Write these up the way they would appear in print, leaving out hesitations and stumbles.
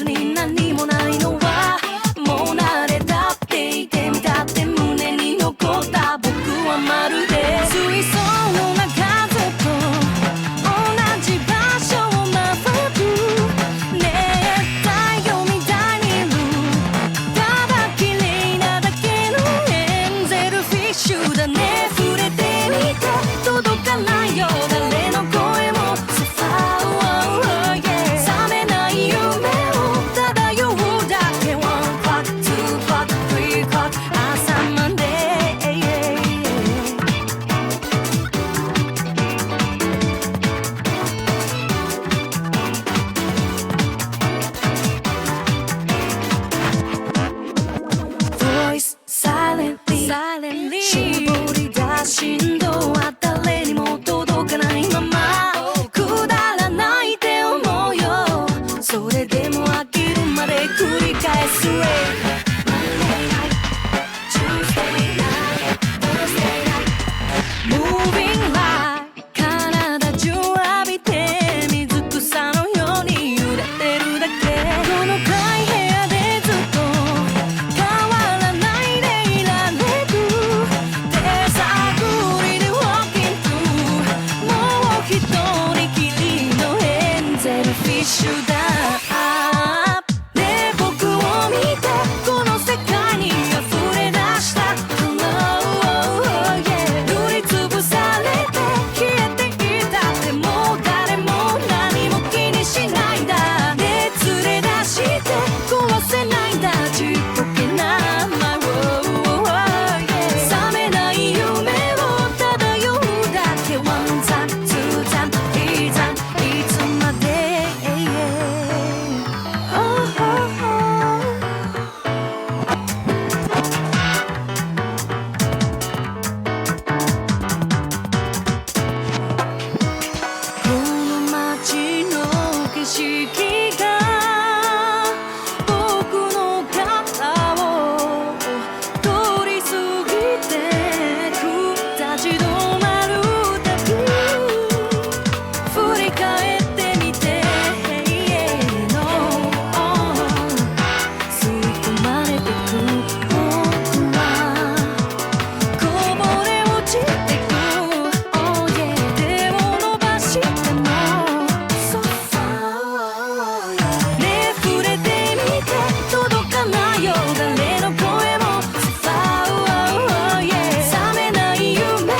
緒に何もないのはもう慣れたっていてみたって胸に残った僕はまるで水槽の中ずっと同じ場所を回る熱帯魚みたいにいるただ綺麗なだけのエンゼルフィッシュだね触れてみて届かないよ誰の声もSo far away覚めない夢を漂うだけ One clock, two clock, three clock 朝までVoice silently 絞り出振動は誰にも届かないままくだらないって思うよそれでも飽きるまで繰り返す Monday night Tuesday night Thursday night Moving like 体中浴びて水草のように揺れてるだけこの暗い部屋でずっと変わらないでいられる手探りで Walking through もう一人きりのエンゼルフィッシュだねえ僕を見てこの世界に溢れ出した Hello yeah 塗りつぶされて消えていたってもう誰も何も気にしないんだねえ連れ出して壊せないんだちっぽけな My world yeah 覚めない夢を漂うだけ One time, two time, three time いつまでこの街の景色が僕の肩を通り過ぎてく立ち止まるたび振り返ってみての吸い込まれてく僕はこぼれ落ちてく Oh yeah 手を伸ばしても So far ねえ触れてみて届かないよ誰の声も So far yeah 覚めない夢を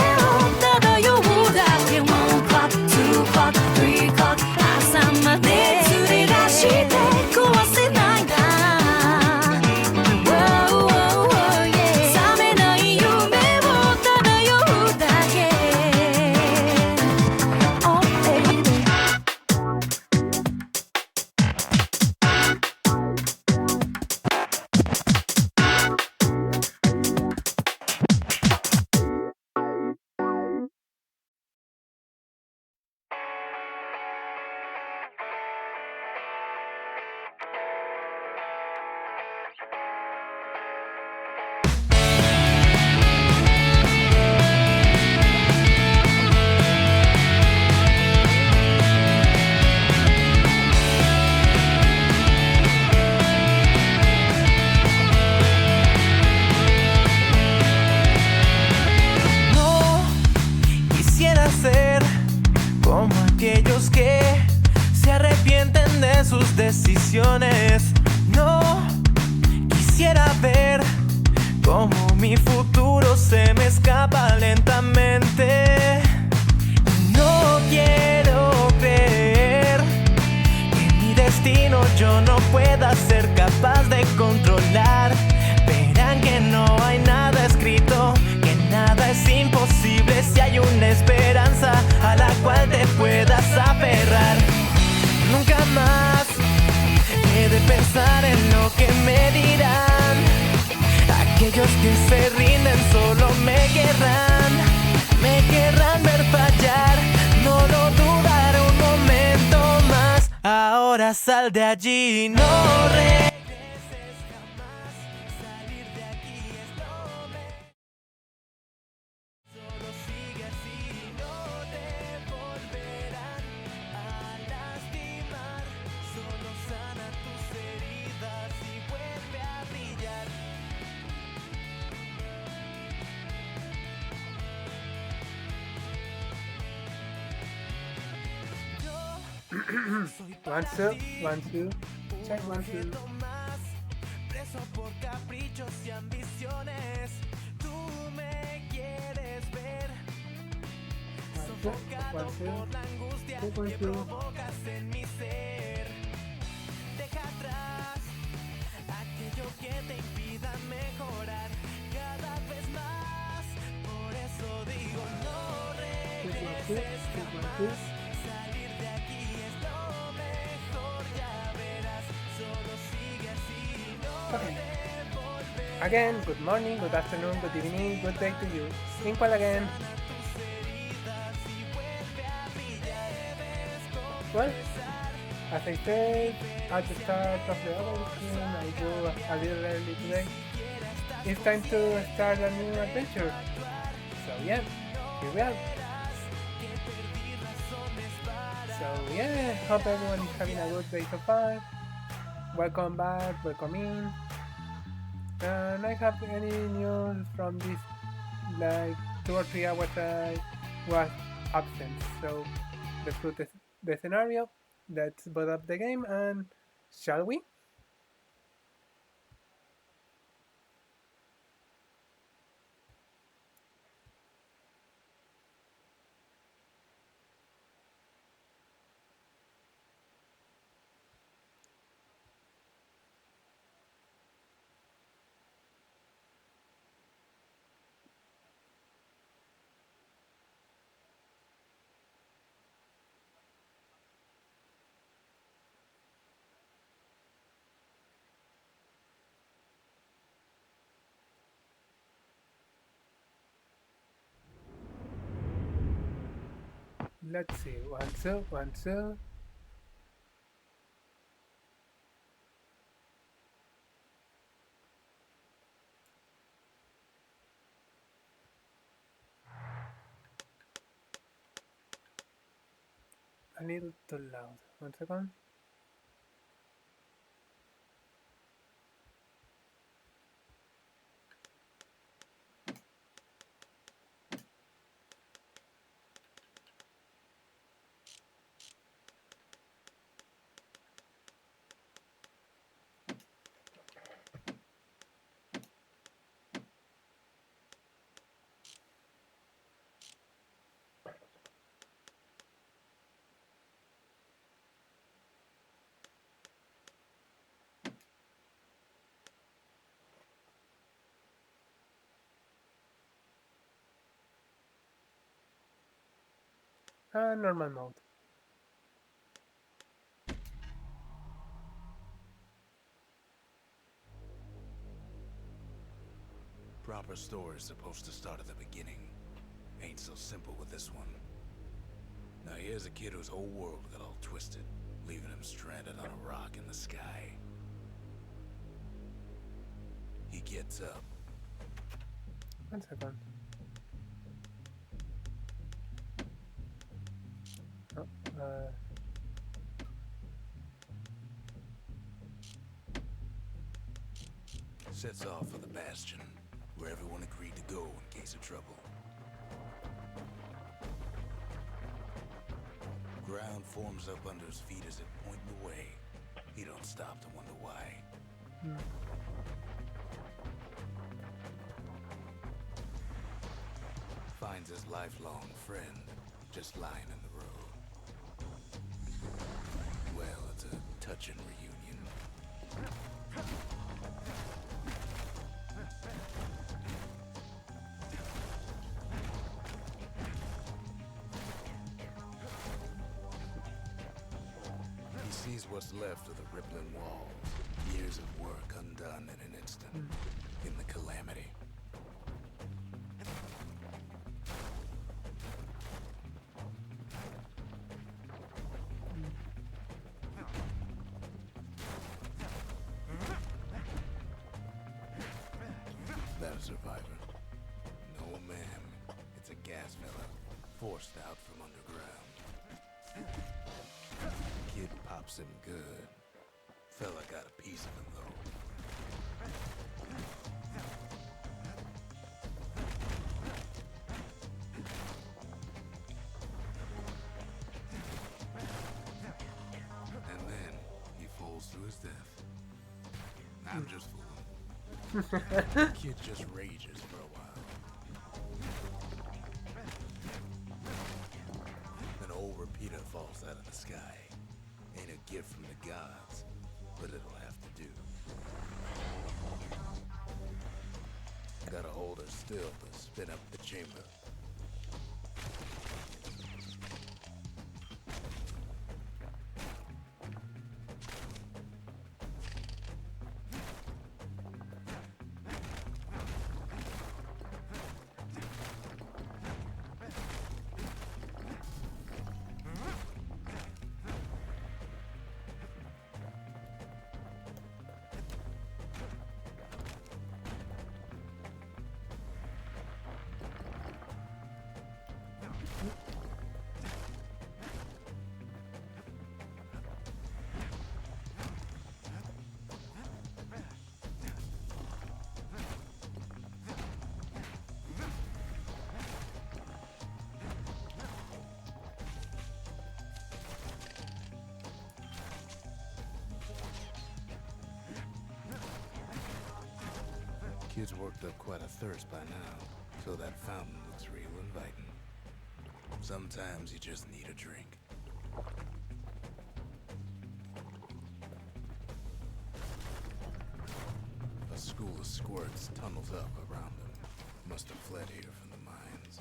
漂うだけ One clock, two clock, three clock 朝まで連れ出して壊せないんだ Wow yeah 覚めない夢を漂うだけ Oh baby No quisiera ser como aquellos que se arrepienten de sus decisiones. No quisiera ver como mi futuro se me escapa lentamente. No quiero creer que mi destino yo no pueda ser capaz de controlar. Verán que no hay nada escrito, que nada es imposible si hay una esperanza a la cual te puedas aferrar. Nunca más he de pensar en lo que me dirán. Aquellos que se rinden solo me querrán ver fallar. No lo dudaré un momento más. Ahora sal de allí, no regreses jamás. Salir de aquí es lo mejor. Solo sigue así, no te volverán a lastimar. Solo sana tus heridas. One, two, one, two. Check, one, two. Preso por caprichos y ambiciones. Tú me quieres ver. Sofocado por la angustia que provocas en mi ser. Deja atrás aquello que te impida mejorar cada vez más. Por eso digo no regreses jamás. Salir de aquí es lo mejor, ya verás. Solo sigue así, no te volverás. Again, good morning, good afternoon, good evening, good day to you. Inkwell again. Well, as I said at the start of the evolution, I go a little early today. It's time to start a new adventure. So yeah, here we are. So yeah, hope everyone is having a good day so far. Welcome back, welcome in. And I have any news from this like 2 or 3 hours I was absent. So let's put the scenario, let's boot up the game, and shall we? Let's see, 1, 2, 1, 2. A little too loud. 1 second. Normal mode. Proper story is supposed to start at the beginning. Ain't so simple with this one. Now here's a kid whose whole world got all twisted, leaving him stranded on a rock in the sky. He gets up. 1 second. Oh, Sets off for the Bastion, where everyone agreed to go in case of trouble. Ground forms up under his feet as it pointing the way. He don't stop to wonder why. Finds his lifelong friend just lying in the road. Well, it's a touching reunion. He sees what's left of the rippling walls, years of work undone in an instant, in the calamity. That a survivor? No, ma'am. It's a gas fella, forced out from underground. Kid pops him good. Fella got a piece of him, though. I'm just fooling. Kid just rages for a while. An old repeater falls out of the sky. Ain't a gift from the gods, but it'll have to do. Gotta hold her still to spin up the chamber. Kid's worked up quite a thirst by now, so that fountain looks real inviting. Sometimes you just need a drink. A school of squirts tunnels up around them. Must have fled here from the mines.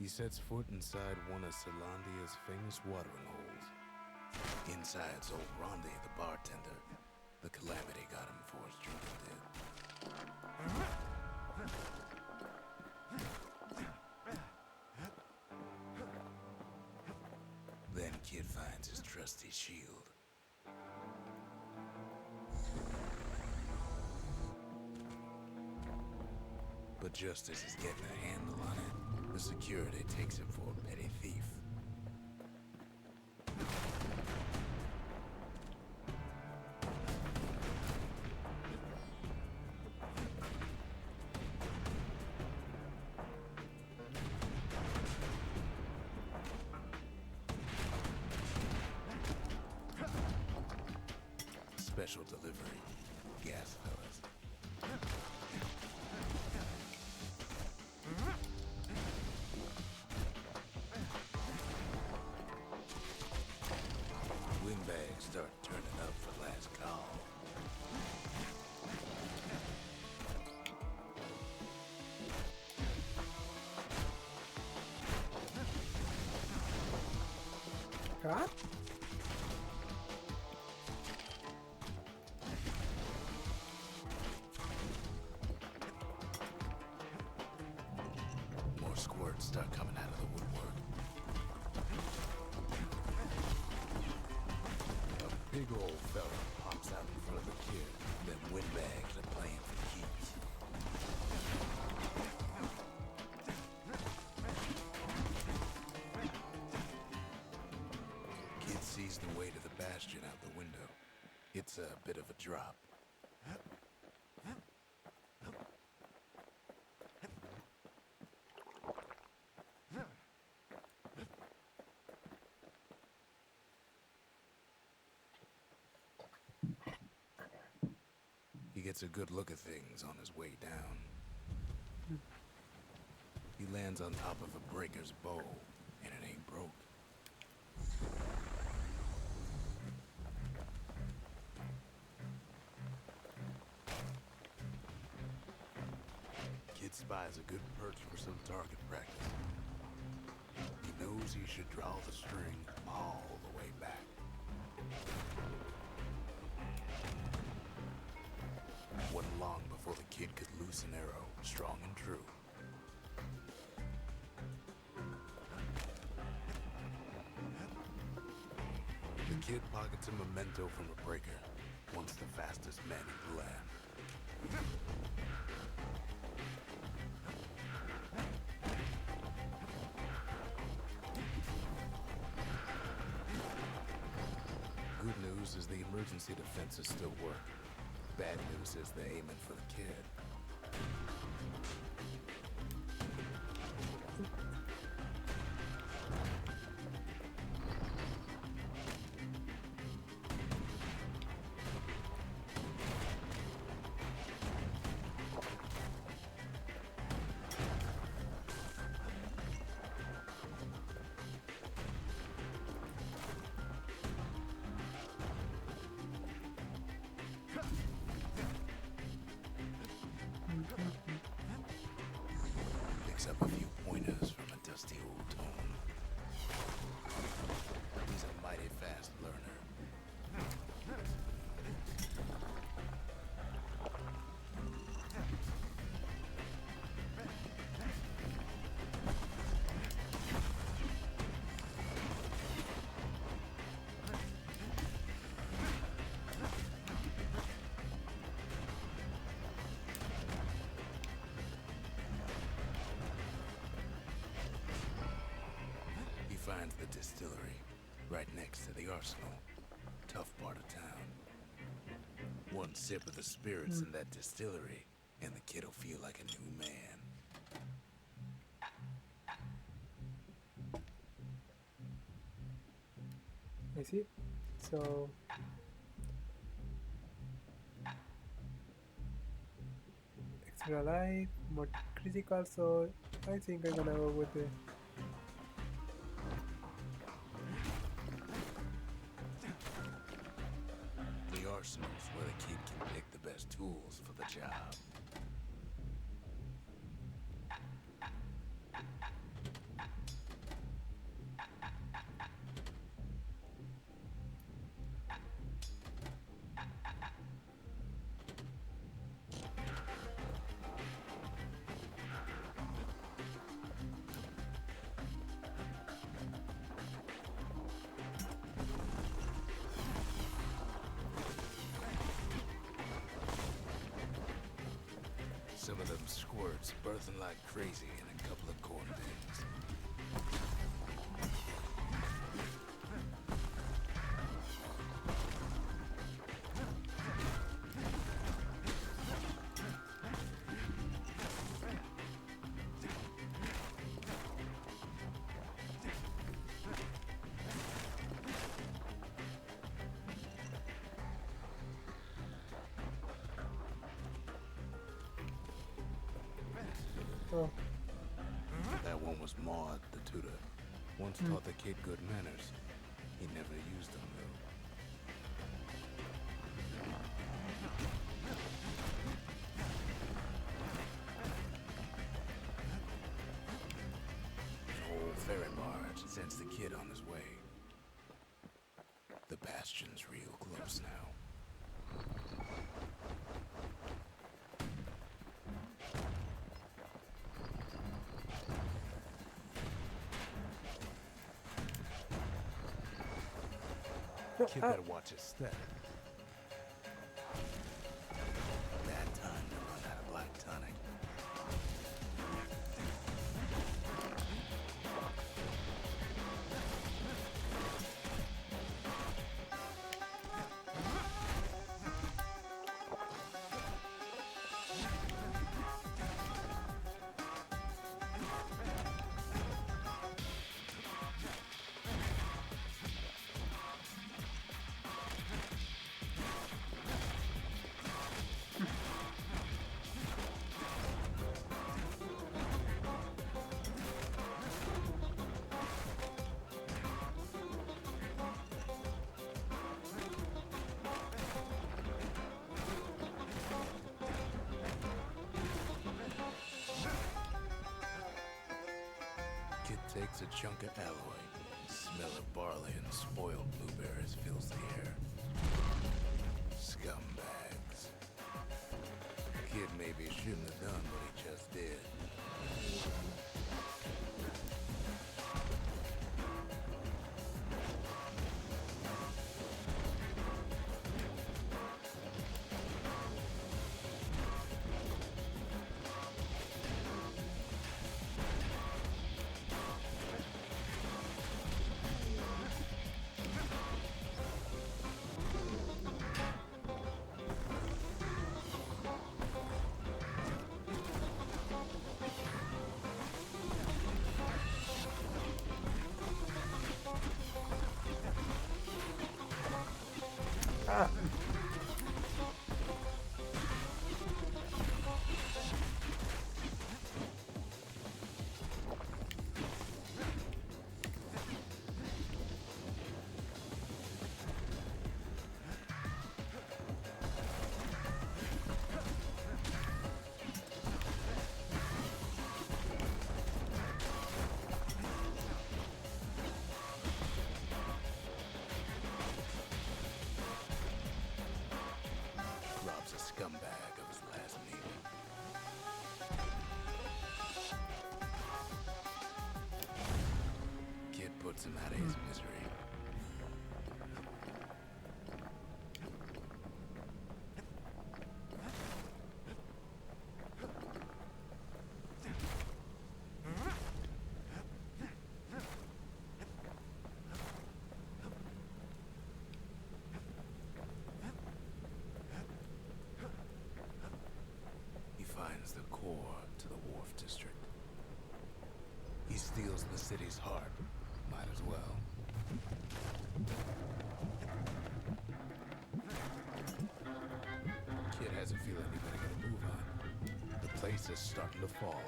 He sets foot inside one of Celandia's famous watering holes. Inside's old Rondi, the bartender. The calamity got him before his drinking did. Then Kid finds his trusty shield. But just as he's getting a handle on it, the security takes him for a petty thief. Special delivery, gas fellas. Windbags start turning up for last call. Cut? More squirts start coming out of the woodwork. A big old fella pops out in front of the kid. Then windbags are playing for keeps. Kid sees the way to the bastion out the window. It's a bit of a drop. He gets a good look at things on his way down. He lands on top of a breaker's bow, and it ain't broke. Kid spies a good perch for some target practice. He knows he should draw the string all the way back. Wasn't long before the kid could loose an arrow, strong and true. The kid pockets a memento from a breaker, once the fastest man in the land. news is the emergency defenses still work. Bad news is they're aiming for the kid. Picks up a few pointers from a dusty old tome. He's a mighty fast learner. He finds the distillery right next to the arsenal. Tough part of town. One sip of the spirits in that distillery, and the kid'll feel like a new man. I see. So extra life, more critical, so I think I'm gonna go with the The arsenal's where the kid can pick the best tools for the job. Some of them squirts birthing like crazy in a couple of corn bins. oh, That one was Maud, the tutor. Once taught the kid good manners. He never used them, though. An old ferry barge sends the kid on his way. The Bastion's real close now. Kid better watch his step. Bad time to run out of black tonic. Kid takes a chunk of alloy. Smell of barley and spoiled blueberries fills the air. Scumbags. Kid maybe shouldn't have done what he just did. puts him out of his misery. He finds the core to the wharf district. He steals the city's heart. Might as well. Kid has a feeling he better get a move on. The place is starting to fall.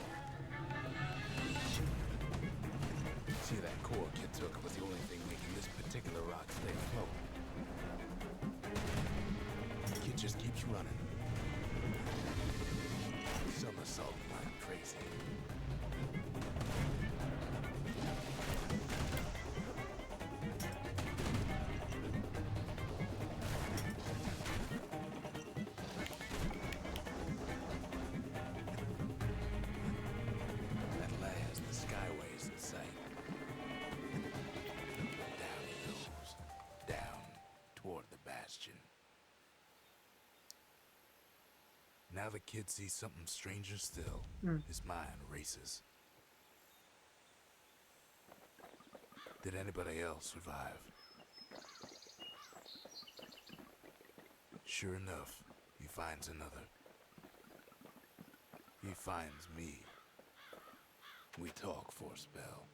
See, that core Kid took was the only thing making this particular rock stay afloat. Kid just keeps running. Somersault like crazy. At last, the skyway's in sight. Down he goes. Down toward the Bastion. Now the kid sees something stranger still. His mind races. Did anybody else survive? Sure enough, he finds another. He finds me. We talk for a spell.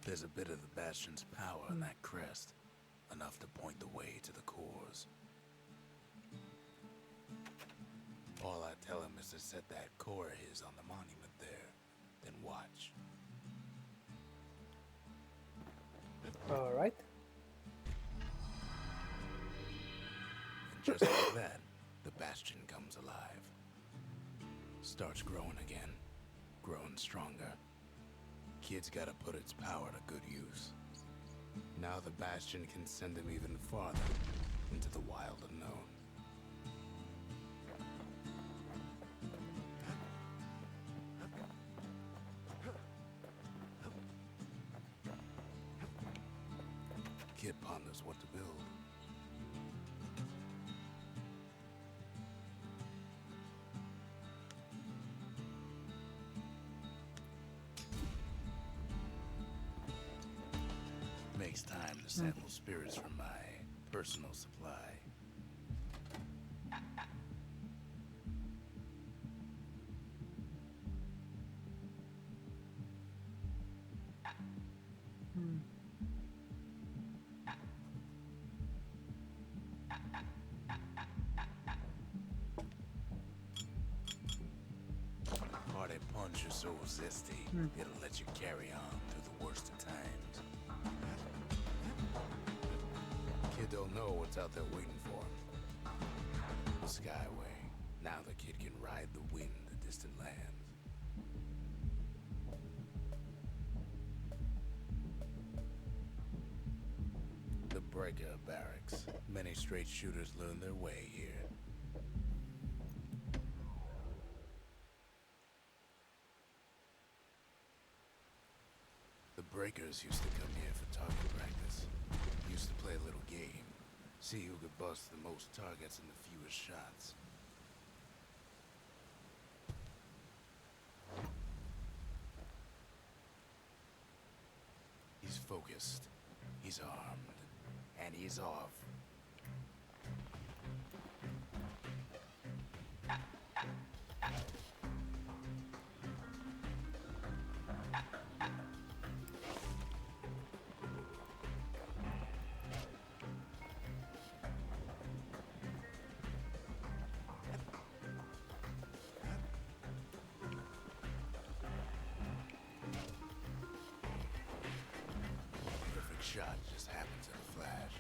There's a bit of the Bastion's power in that crest. Enough to point the way to the cores. All I tell him is to set that core of his on the monument there, then watch. All right. And just like that, the Bastion comes alive. Starts growing again, growing stronger. Kid's gotta put its power to good use. Now the Bastion can send him even farther into the wild unknown. Kid ponders what to build. Makes time to sample spirits from my personal supply. Party punch is so zesty, it'll let you carry on through the worst of times. Kid don't know what's out there waiting for him. The Skyway. Now the kid can ride the wind to distant lands. The Breaker Barracks. Many straight shooters learn their way here. The Breakers used to come here for target practice. Used to play a little game. See who could bust the most targets in the fewest shots. He's focused. He's armed. And he's off. Perfect shot just happens in a flash.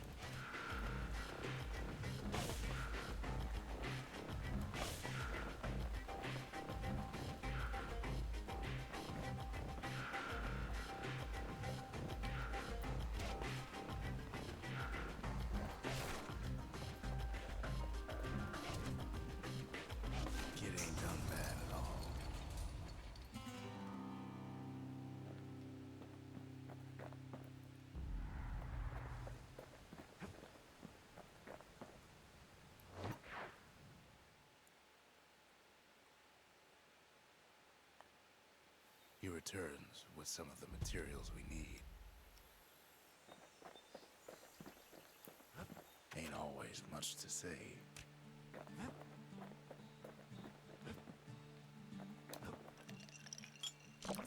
Kid ain't done bad at all. returns with some of the materials we need. Ain't always much to say.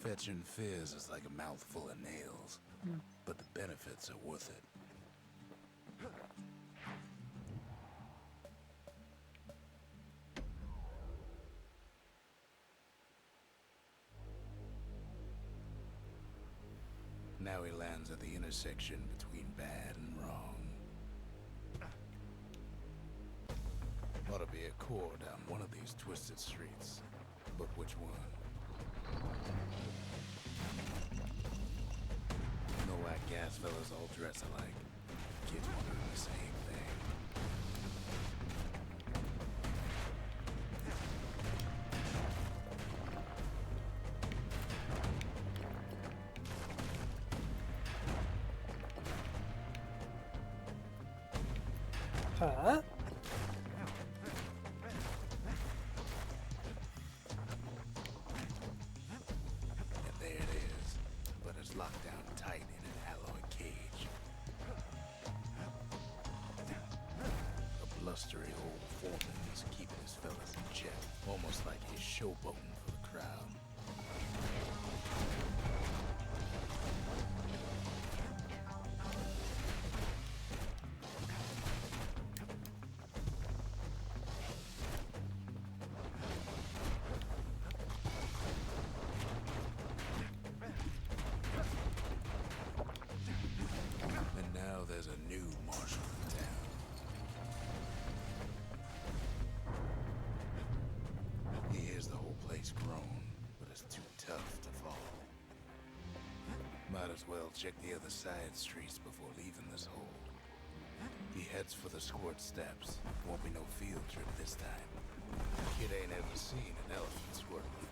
Fetching fizz is like a mouthful of nails, but the benefits are worth it. Now he lands at the intersection between bad and wrong. Ought to be a core down one of these twisted streets, but which one? You know why gas fellas all dress alike? Kids wondering the same thing. Huh? And there it is, but it's locked down tight in an alloy cage. A blustery old foreman is keeping his fellas in check, almost like he's showboating for the crowd. And now there's a new marshal in town. He hears the whole place groan, but it's too tough to follow. Might as well check the other side streets before leaving this hole. He heads for the squirt steps. Won't be no field trip this time. Kid ain't ever seen an elephant squirt before.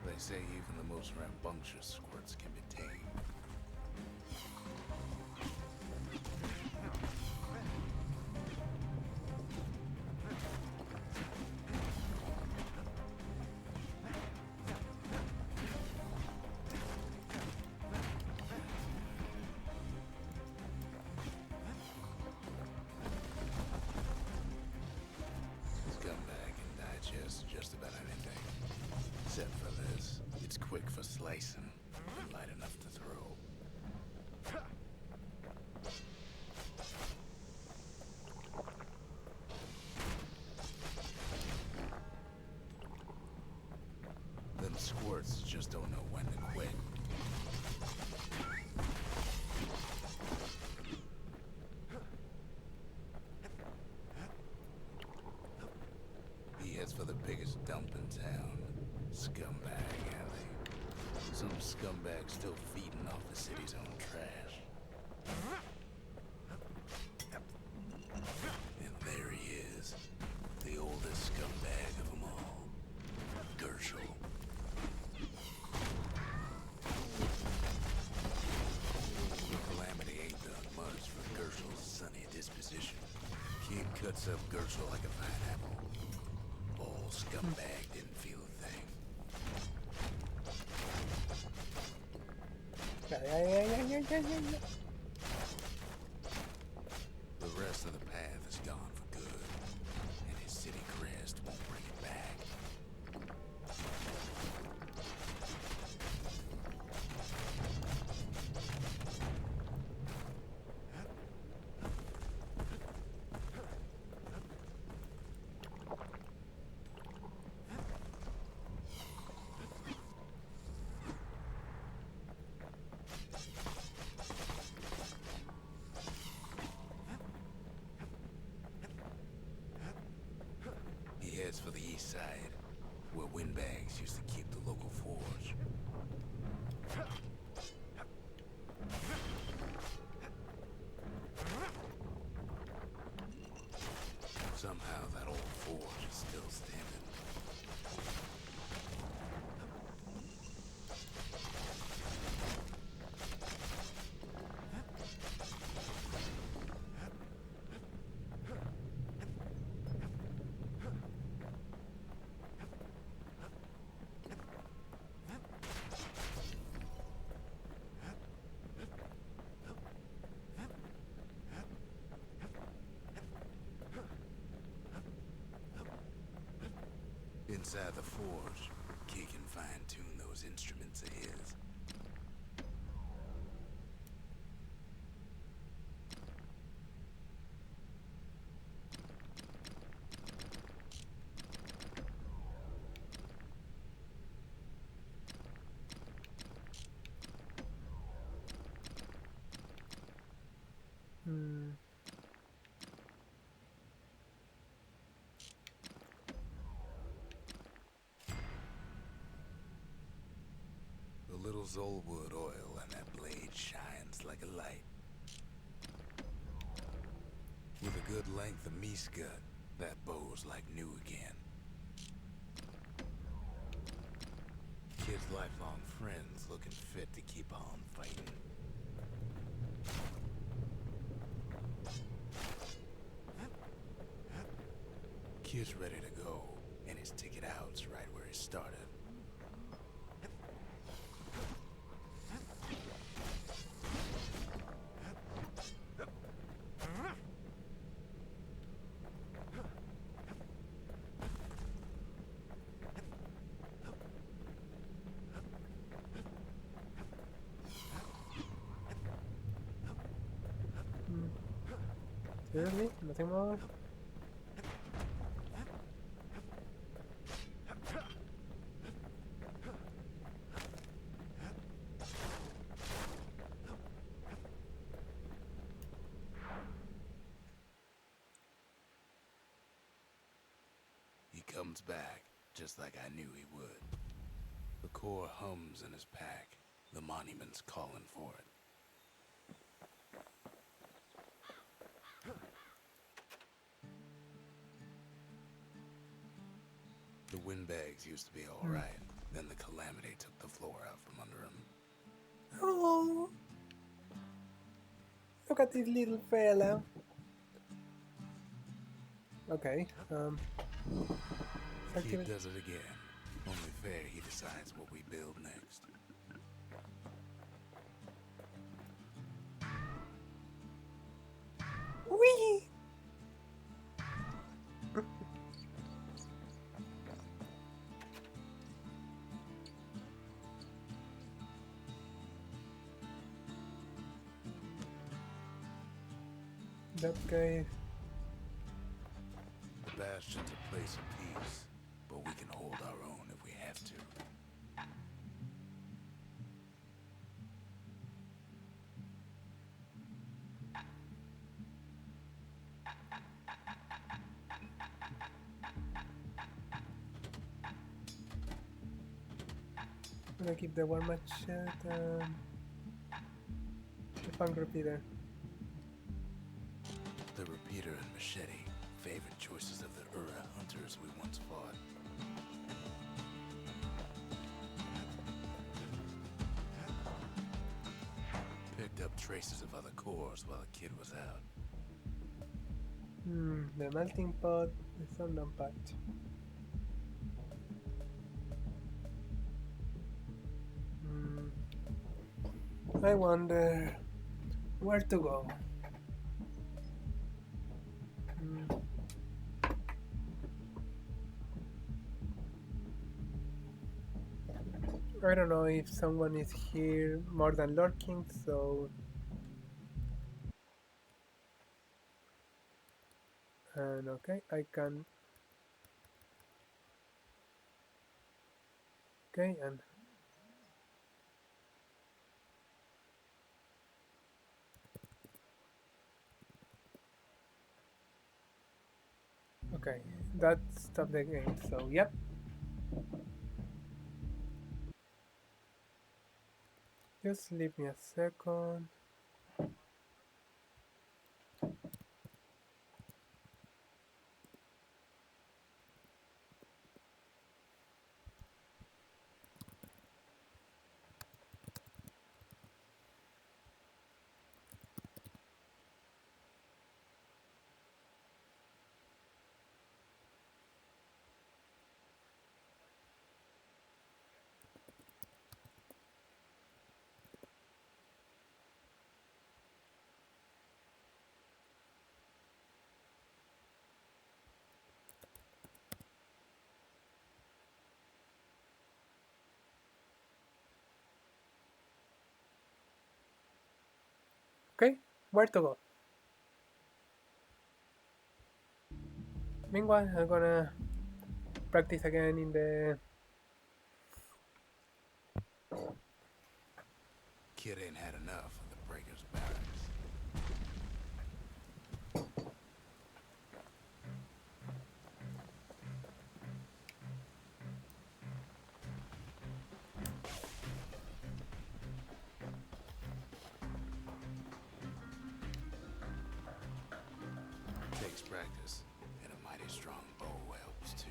They say even the most rambunctious squirts can be tamed. Scumbag can digest just about anything. Except for this, it's quick for slicing and light enough to throw. Them squirts just don't know when to quit. He heads for the biggest dump in town. Scumbag alley. Some scumbag still feeding off the city's own trash. And there he is. The oldest scumbag of them all. Gershel. Calamity ain't done much for Gershel's sunny disposition. Kid cuts up Gershel like a pineapple. Old scumbag didn't feel a thing. Yeah. The rest of the path is gone for good, and his city crest won't bring it back. Somehow that old forge is still standing. Inside the forge, Key can fine-tune those instruments of his. Hmm. A little Zolwood oil and that blade shines like a light. With a good length of meat-gut, that bow's like new again. Kid's lifelong friends looking fit to keep on fighting. Kid's ready to go, and his ticket out's right where he started. Seriously? Nothing more? He comes back, just like I knew he would. The core hums in his pack. The monument's calling for it. The windbags used to be all right. Then the calamity took the floor out from under him. Oh, look at this little fella. Okay. He does it again. Only fair he decides what we build next. Wee. That guy. The Bastion's a place of peace, but we can hold our own if we have to. I'm gonna keep the war machete and the funk repeater. The repeater and machete, favorite choices of the Ura hunters we once fought. Picked up traces of other cores while the kid was out. The melting pot is on the pot. I wonder where to go. I don't know if someone is here more than lurking, so and okay, I can and okay, that stopped the game, so yep. Just leave me a second. Okay, where to go? Meanwhile, I'm gonna practice again in the... Kid ain't had enough of the Breakers' barracks. Takes practice, and a mighty strong bow helps too.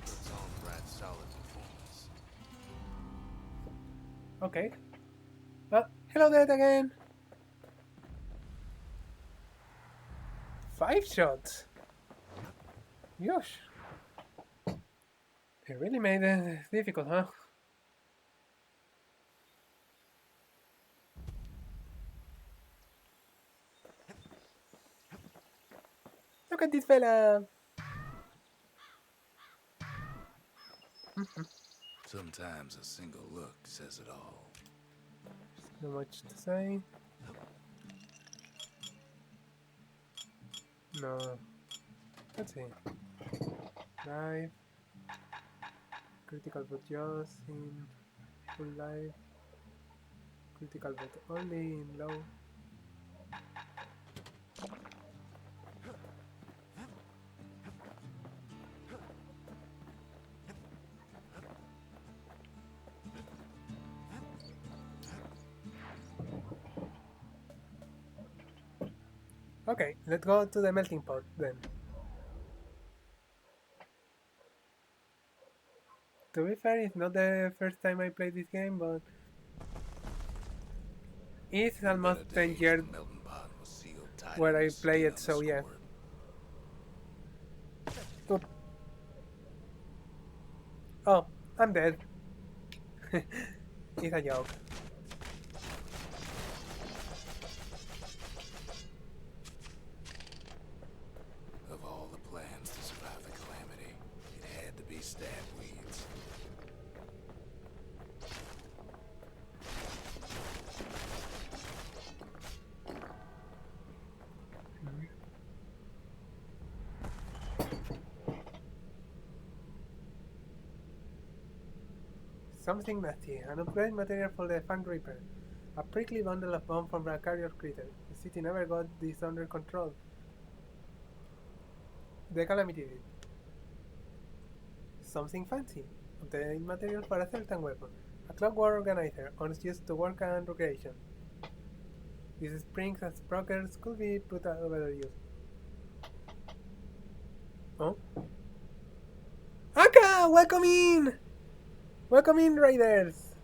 Puts on right solid performance. Okay. Hello there again! 5 shots! Gosh! They really made it difficult, huh? Look at this fella! Sometimes a single look says it all. Not much to say. No. Let's see. Live. Critical but just in full life. Critical but only in low. Okay, let's go to the melting pot then. To be fair, it's not the first time I play this game, but it's almost 10 years where I play it, so yeah. Oop. Oh, I'm dead. It's a joke. Of all the plans to survive the calamity, it had to be stab weeds. Something nasty. An upgrade material for the Fang Reaper. A prickly bundle of bomb from a carrier critter. The city never got this under control. The calamity did. Something fancy. Obtained material for a certain weapon. A clockwork organizer, once used to work and recreation. These springs and sprockets could be put to better use. Oh? Aka! Welcome in! Welcome in, Raiders!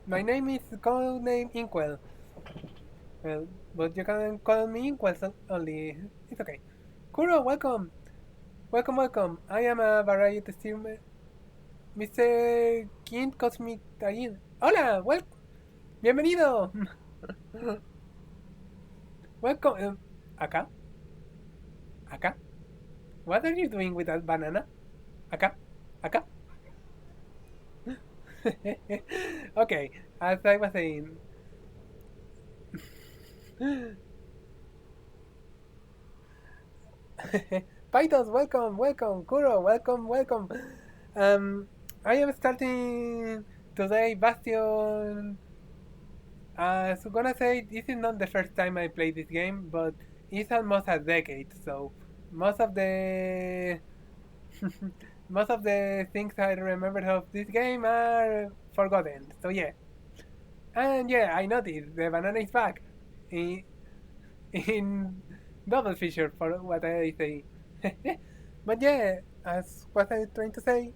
My name is codename Inkwell. Well, but you can call me Inkwell only. It's okay. Kuro, welcome! Welcome, welcome. I am a variety streamer. Mr. Kint Cosmic Tagin. Hola! Bienvenido! Welcome. Aka? Aka? What are you doing with that banana? Aka? Aka? Okay, as I was saying. Pythos, welcome, welcome. Kuro, welcome, welcome. I am starting today Bastion. So gonna say this is not the first time I play this game, but it's almost a decade. So most of the most of the things I remember of this game are forgotten. So yeah, and yeah, I noticed the banana is back in double feature for what I say. But yeah, as what I trying to say,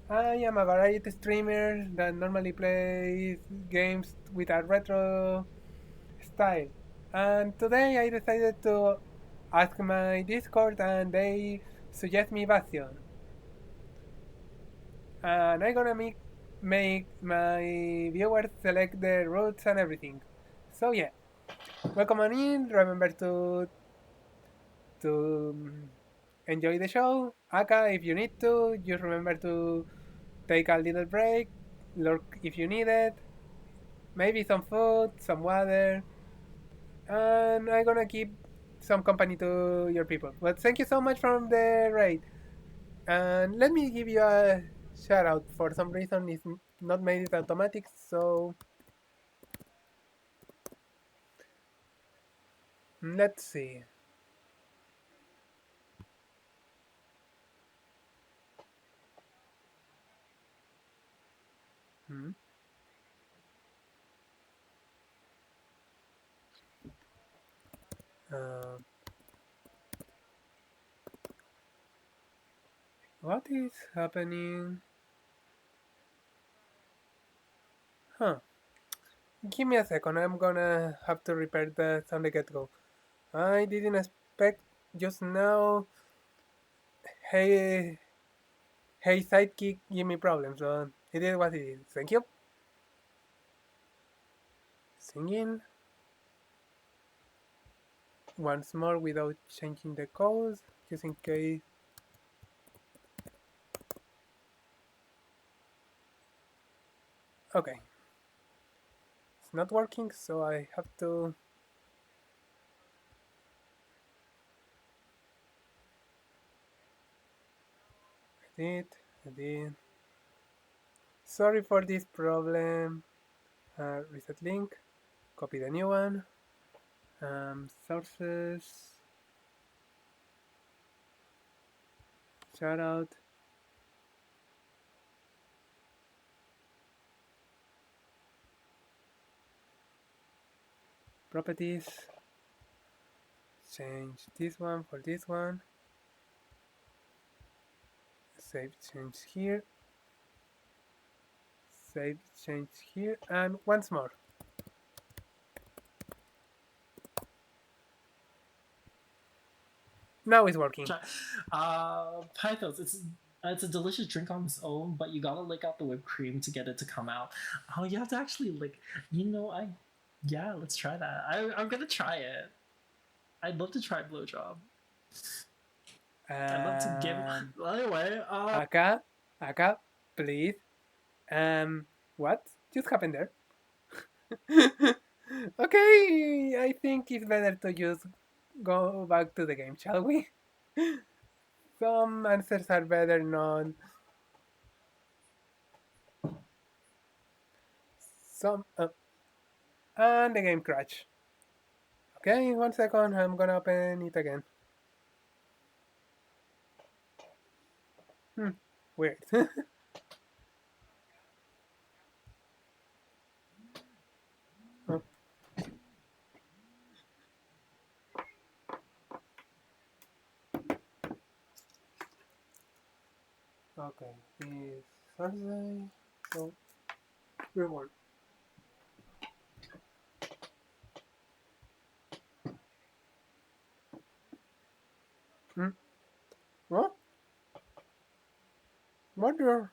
I am a variety streamer that normally plays games with a retro style. And today I decided to ask my Discord and they suggest me Bastion. And I'm gonna make my viewers select the routes and everything. So yeah, welcome on in. Remember to enjoy the show. Aka, if you need to, just remember to take a little break, lurk if you need it, maybe some food, some water, and I'm gonna keep some company to your people. But thank you so much from the raid. And let me give you a shout out. For some reason, it's not made it automatic, so let's see. Hmm. Uh, what is happening? Huh. Give me a second. I'm gonna have to repair that on the get-go. I didn't expect just now. Hey, hey, sidekick, give me problems. So it is what it is. Thank you. Singing once more without changing the code, just in case. Okay, it's not working, so I have to edit, edit. Sorry for this problem. Reset link, copy the new one. Sources, shout out. Properties, change this one for this one. Save change here. Save change here, and once more. Now it's working. Pythos, it's a delicious drink on its own, but you gotta lick out the whipped cream to get it to come out. Oh, you have to actually lick. Yeah, let's try that. I'm gonna try it. I'd love to try blowjob. I'd love to give. Anyway, Aka, please. What just happened there? Okay, I think it's better to just go back to the game, shall we? Some answers are better known. Some and the game crashed. Okay, 1 second, I'm gonna open it again. Weird. Oh, okay, it's Thursday, so reward. What? What your?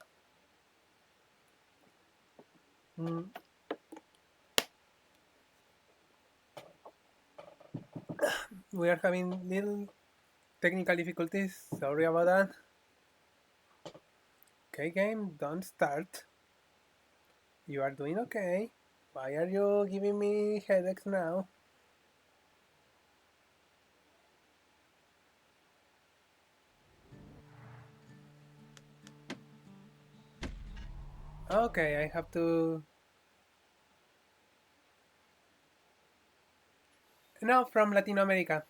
We are having little technical difficulties. Sorry about that. Okay, game, don't start. You are doing okay. Why are you giving me headaches now? Okay, I have to. No, from Latin America.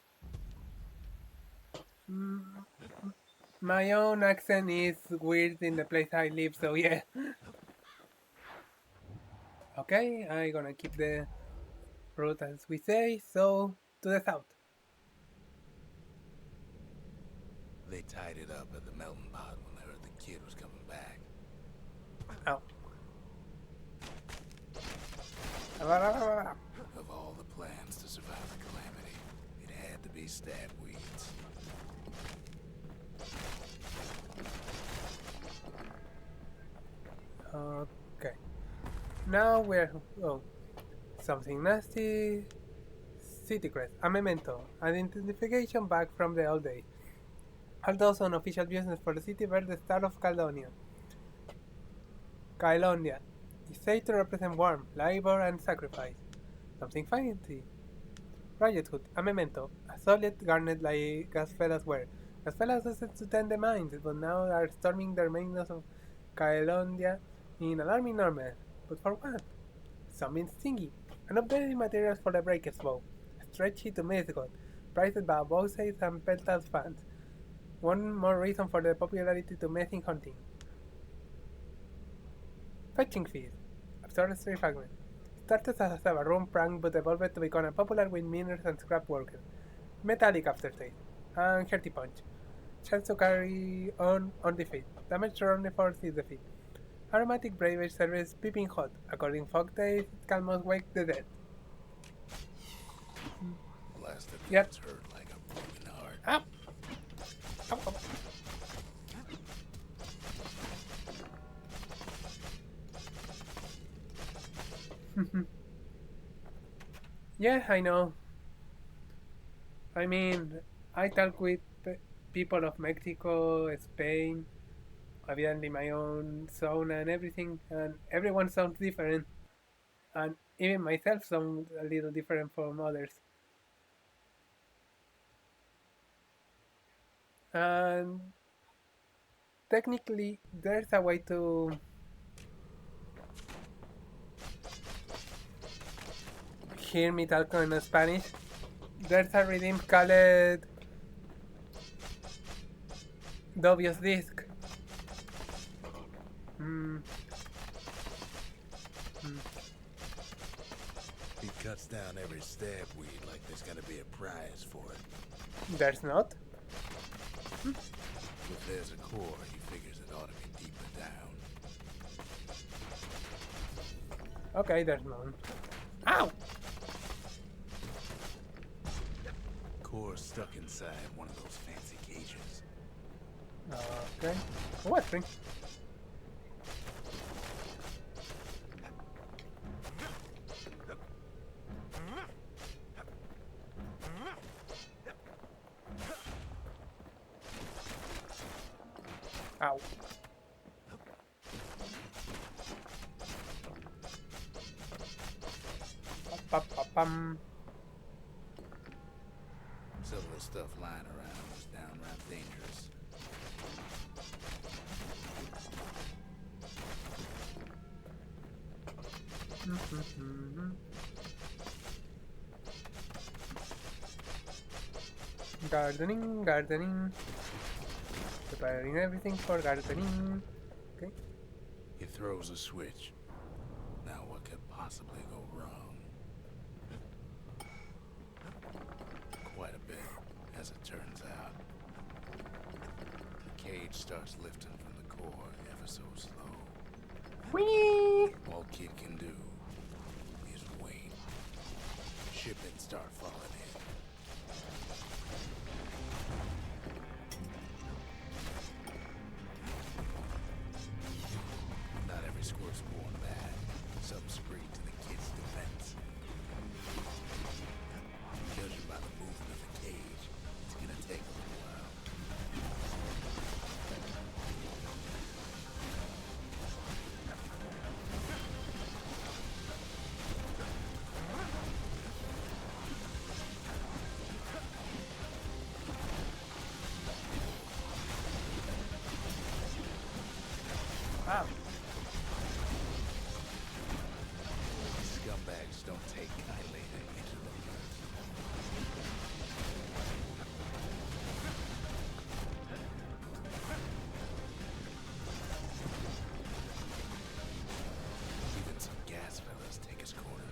My own accent is weird in the place I live, so yeah. Okay, I'm gonna keep the route as we say, so to the south. They tied it up at the melting pot when they heard the kid was coming back. Ow. Of all the plans to survive the calamity, it had to be stab weed. Okay. Now we're... Oh. Something nasty. City crest. A memento. An identification back from the old days. Although some official business for the city bear the star of Caledonia. Caledonia is said to represent warmth, labor, and sacrifice. Something fancy. Riot Hood, a memento, a solid garnet like Gasfellas were. Gasfellas used to tend the mines, but now are storming the remains of Caledonia in alarming numbers. But for what? Something stingy. An updated materials for the breaker's bow. A stretchy to mascot, prized by bow sales and Peltas fans. One more reason for the popularity to messing hunting. Fetching fees. Observatory fragment. Started as a barroom prank but evolved to become popular with miners and scrap workers. Metallic aftertaste. And hearty punch. Chance to carry on defeat. Damage only for this defeat. Aromatic beverage service piping hot. According to folktales, it can most wake the dead. Blasted Yep. things hurt like a broken heart. Ow! Ow, ow. Yeah, I know. I mean, I talk with people of Mexico, Spain, evidently my own zone and everything, and everyone sounds different, and even myself sounds a little different from others. And technically, there's a way to hear me talk in Spanish. There's a redeem called Dobios Disc. He cuts down every stab weed like there's gonna be a prize for it. There's not. If there's a core, he figures it ought to be deeper down. Okay, there's none. Ow! Core stuck inside one of those fancy cages. Okay. What thing? Ow. Pum. Some of the stuff lying around is downright dangerous. Gardening. Preparing everything for gardening. Okay. He throws a switch. Now what could possibly go wrong? Quite a bit, as it turns out. The cage starts lifting from the core ever so slow. Whee! All Kid can do is wait. Shipments start falling in. Not every squirt's born bad. Some spring to the kid's defense. Judging by the movement of the cage, it's gonna take a little while. Ow. Scumbags don't take kindly to interlopers. Even some gas fellas take his corner.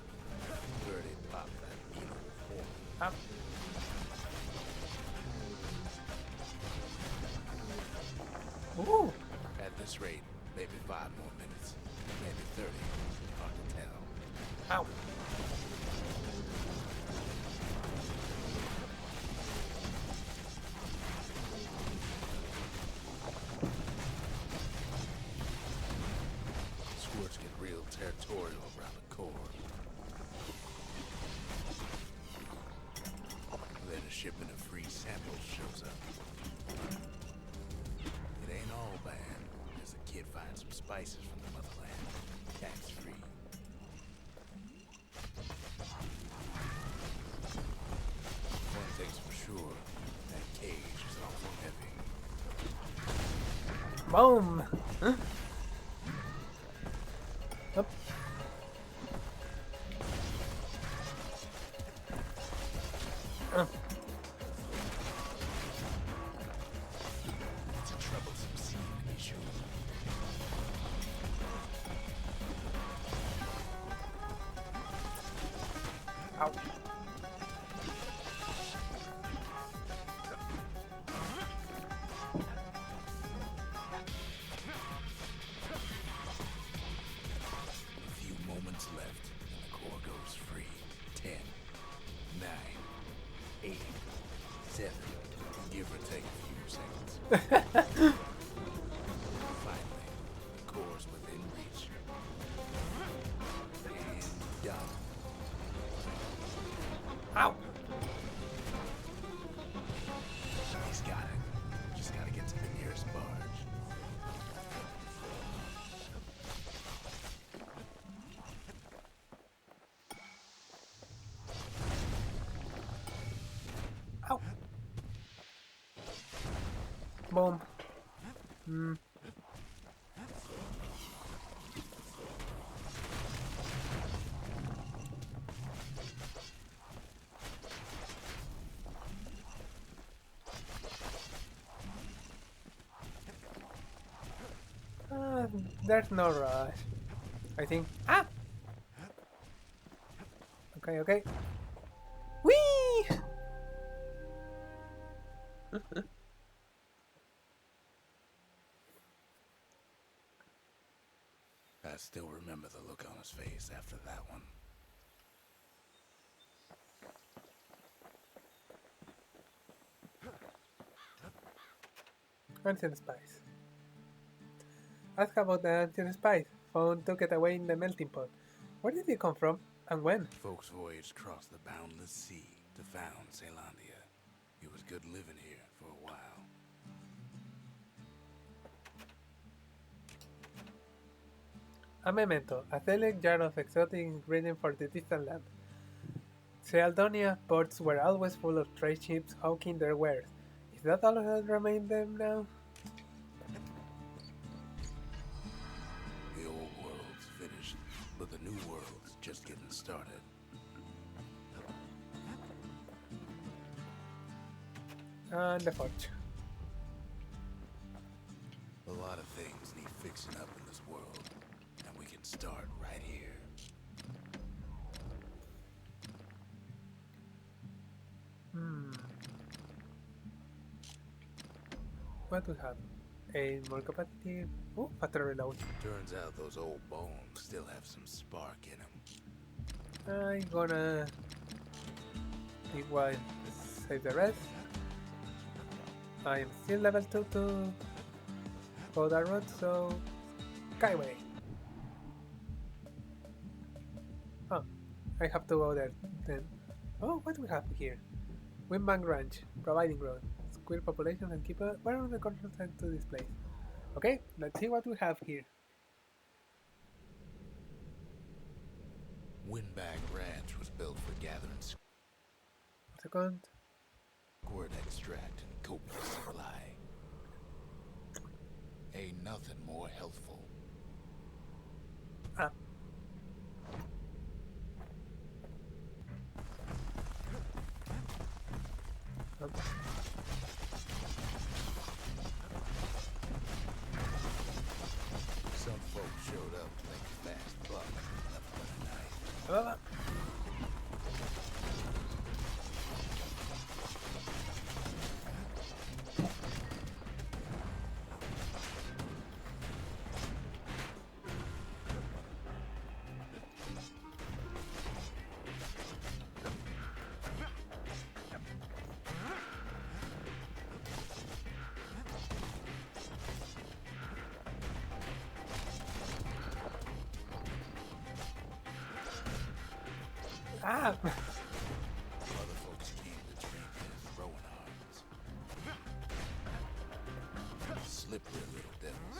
Where they pop that evil form. Ow. Ooh. At this rate, maybe 5 more minutes. Maybe 30. Hard to tell. Ow. tutorial around the core. Then a shipment of free samples shows up. It ain't all bad, as the kid finds some spices from the motherland, tax-free. One thing's for sure, that cage is awful heavy. Boom! Huh? Up. It's a troublesome scene to be sure. Ow. A few moments left, and the core goes free. 10, 9, 8, 7, give or take a few seconds. Finally, the core's within reach. And done. Ow! He's got it. Just gotta get to the nearest barge. Ow! Boom. Hmm. There's no rush. I think. Ah! Okay, okay. Whee! I still remember the look on his face after that one. Ancient spice. Ask about the ancient spice. Found took it away in the melting pot. Where did it come from and when? Folks voyaged across the boundless sea to found Ceylondia. It was good living here for a while. A memento, a select jar of exotic ingredient for the distant land. Ceyldonia ports were always full of trade ships hawking their wares. Is that all that remains them now? The old world's finished, but the new world's just getting started. And the forge. A lot of things need fixing up in this world, and we can start right here. What do we have? A more competitive. Oh, faster reload. Turns out those old bones still have some spark in them. I'm gonna take one, save the rest. I am still level 2 to go that road, so Skyway. Oh, I have to go there then. Oh, what do we have here? Windbank Ranch, providing growth, squirrel population and keeper. Where are the controls sent to this place? Okay, let's see what we have here. Windbag Ranch was built for gathering Second. squirt extract and copious supply. Ain't nothing more healthful. Ah. Some folks showed up to make a fast buck and left for the night. Ah! Other folks keep the dream in throwing arms. Slippery little devils.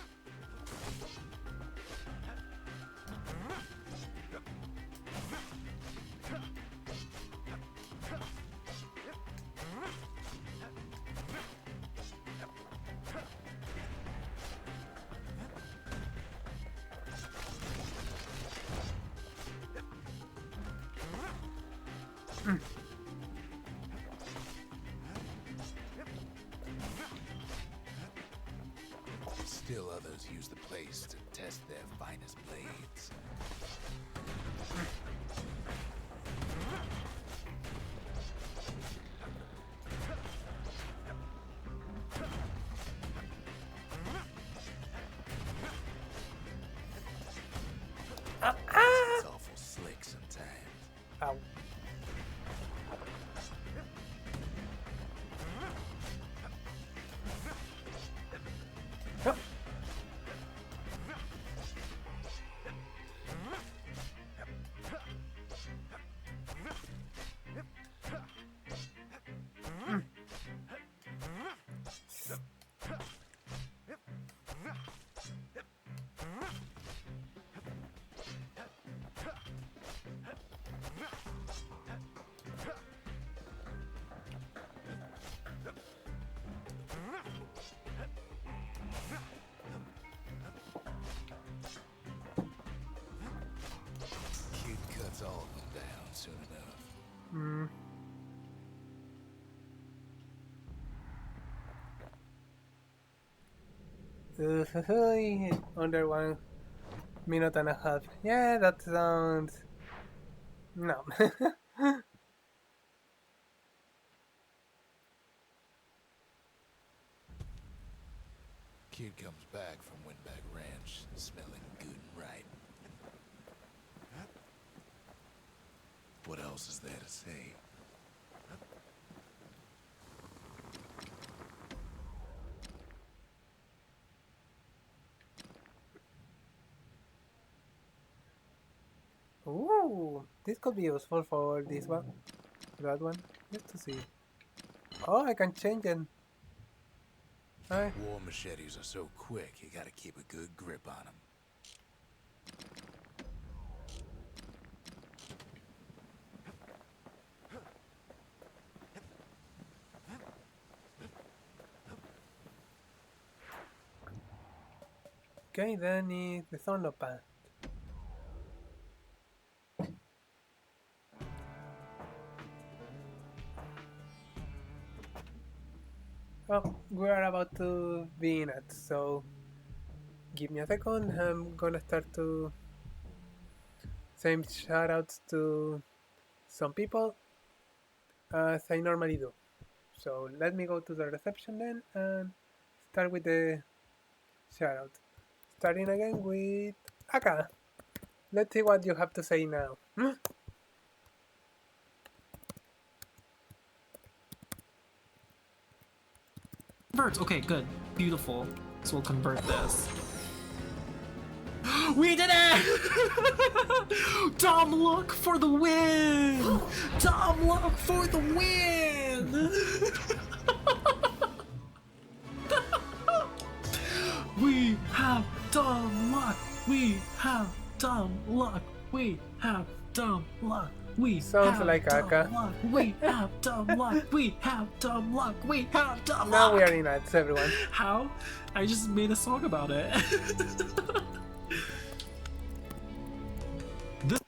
Still others use the place to test their finest blades. It's awful slick sometimes. Ow. Huh. Kid cuts all of them down soon enough. Hmm. Under 1 minute and a half. Yeah, that sounds. No. Kid comes back from Windbag Ranch, smelling good and right. What else is there to say? Ooh, this could be useful for this one. That one. Just to see. Oh, I can change it. Alright. War machetes are so quick, you gotta keep a good grip on them. Okay, then is the Thunderpath. Oh, we are about to be in it, so give me a second. I'm gonna start to send shoutouts to some people as I normally do. So let me go to the reception then and start with the shoutout. Starting again with Aka. Let's see what you have to say now. Convert. Okay, good. Beautiful. So we'll convert this. We did it! Dumb luck for the win! Dumb luck for the win! We have dumb luck! We have dumb luck! We have dumb luck! We Sounds have like dumb Aka. luck. We have dumb luck! We have dumb luck! We have dumb Now luck! we are in ads, everyone. How? I just made a song about it. This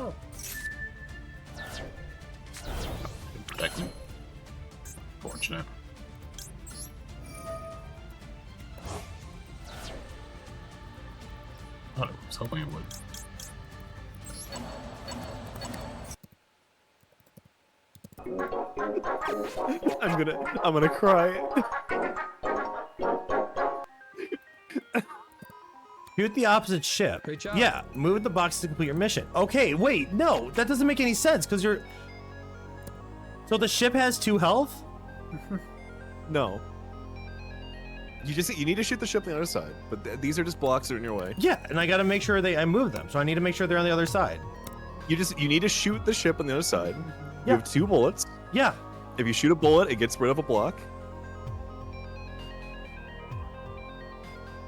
Oh, Protecting. Fortunate. I was hoping it would. I'm gonna cry. Shoot the opposite ship. Great job. Yeah, move the box to complete your mission. Okay, wait, no, that doesn't make any sense because you're. So the ship has 2 health? No. You need to shoot the ship on the other side, but these are just blocks that are in your way. Yeah, and I gotta make sure I move them, so I need to make sure they're on the other side. You need to shoot the ship on the other side. Yeah. You have 2 bullets. Yeah. If you shoot a bullet, it gets rid of a block.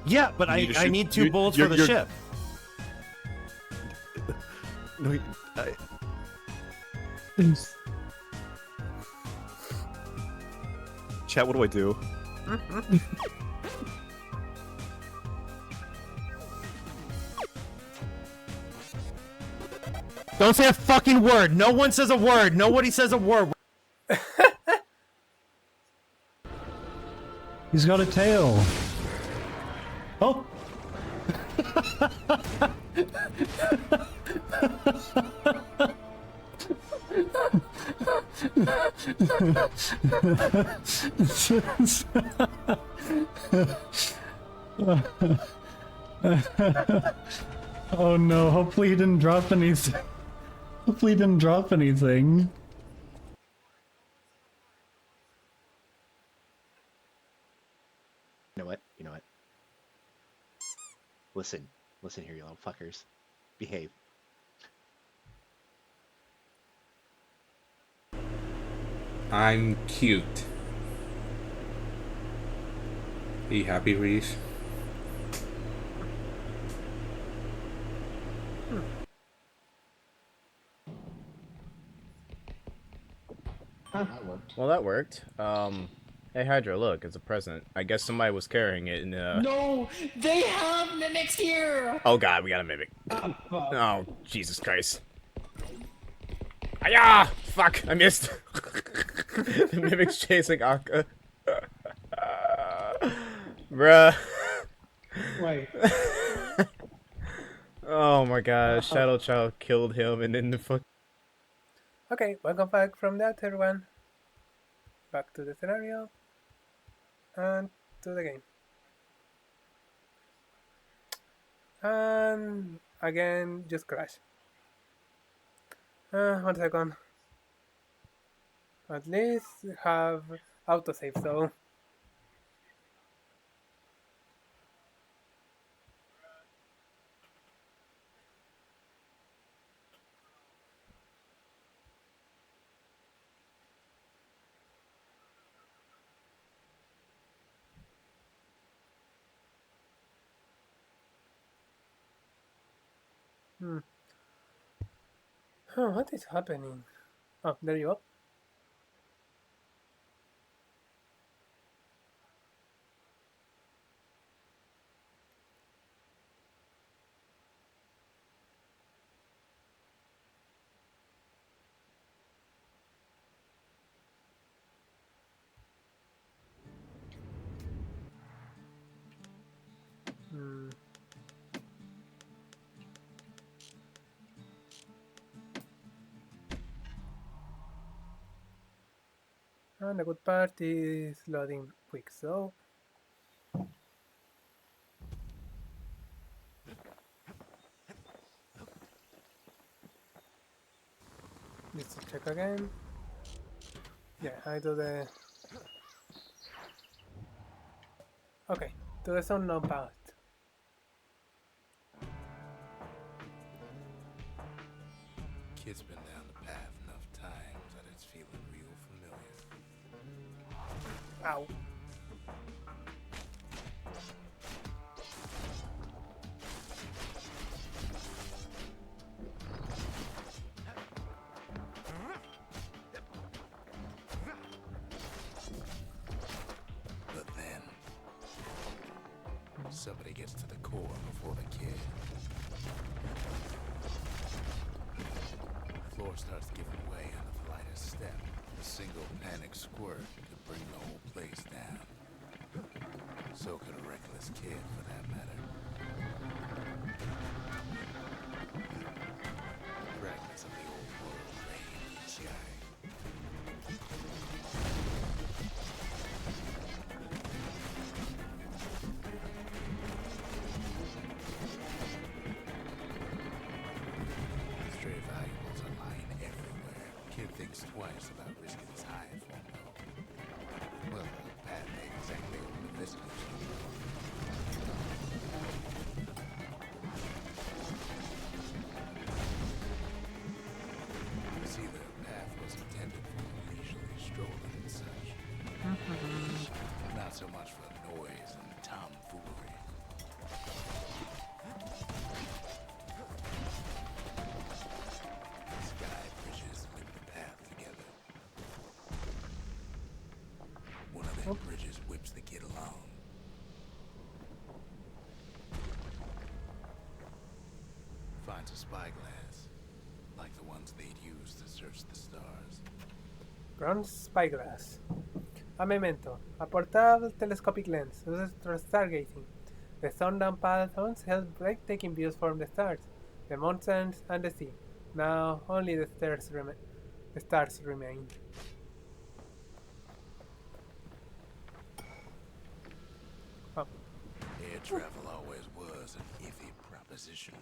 Yeah, but You need to I shoot- need 2 bullets you're- for the you're- ship. No, Chat, what do I do? Don't say a fucking word. No one says a word. Nobody says a word. He's got a tail. Oh. Oh no, hopefully he didn't drop anything. Hopefully he didn't drop anything. You know what? You know what? Listen. Listen here, you little fuckers. Behave. I'm cute. Are you happy, Reese? Well, that worked. Hey Hydra, look, it's a present. I guess somebody was carrying it and No, they have mimics here. Oh god, we got a mimic. Oh, Jesus Christ. Aya! Fuck, I missed. The mimic's chasing Akka. Bruh. Wait. Oh my god, Shadow Child killed him and then the fuck. Okay, welcome back from that, everyone. Back to the scenario. And to the game. And again, just crash. 1 second. At least have autosave, so. Oh, what is happening? Oh, there you go. And the good part is loading quick, so let's check again. Yeah, I do the okay, to the sun no path. Kid's been down the path enough times that it's feeling real familiar. Ow. But then somebody gets to the core before the kid. The floor starts giving way on the lightest step. A single panic squirt could bring the whole place down. So could a reckless kid, for that matter. Fragments of the old world lay in the sky. finds a spyglass, like the ones they'd use to search the stars. Bronze spyglass. A memento. A portable telescopic lens used for stargazing. The sundown paths held breathtaking views from the stars, the mountains, and the sea. Now only the stars remain. Oh. Air travel always was an iffy proposition.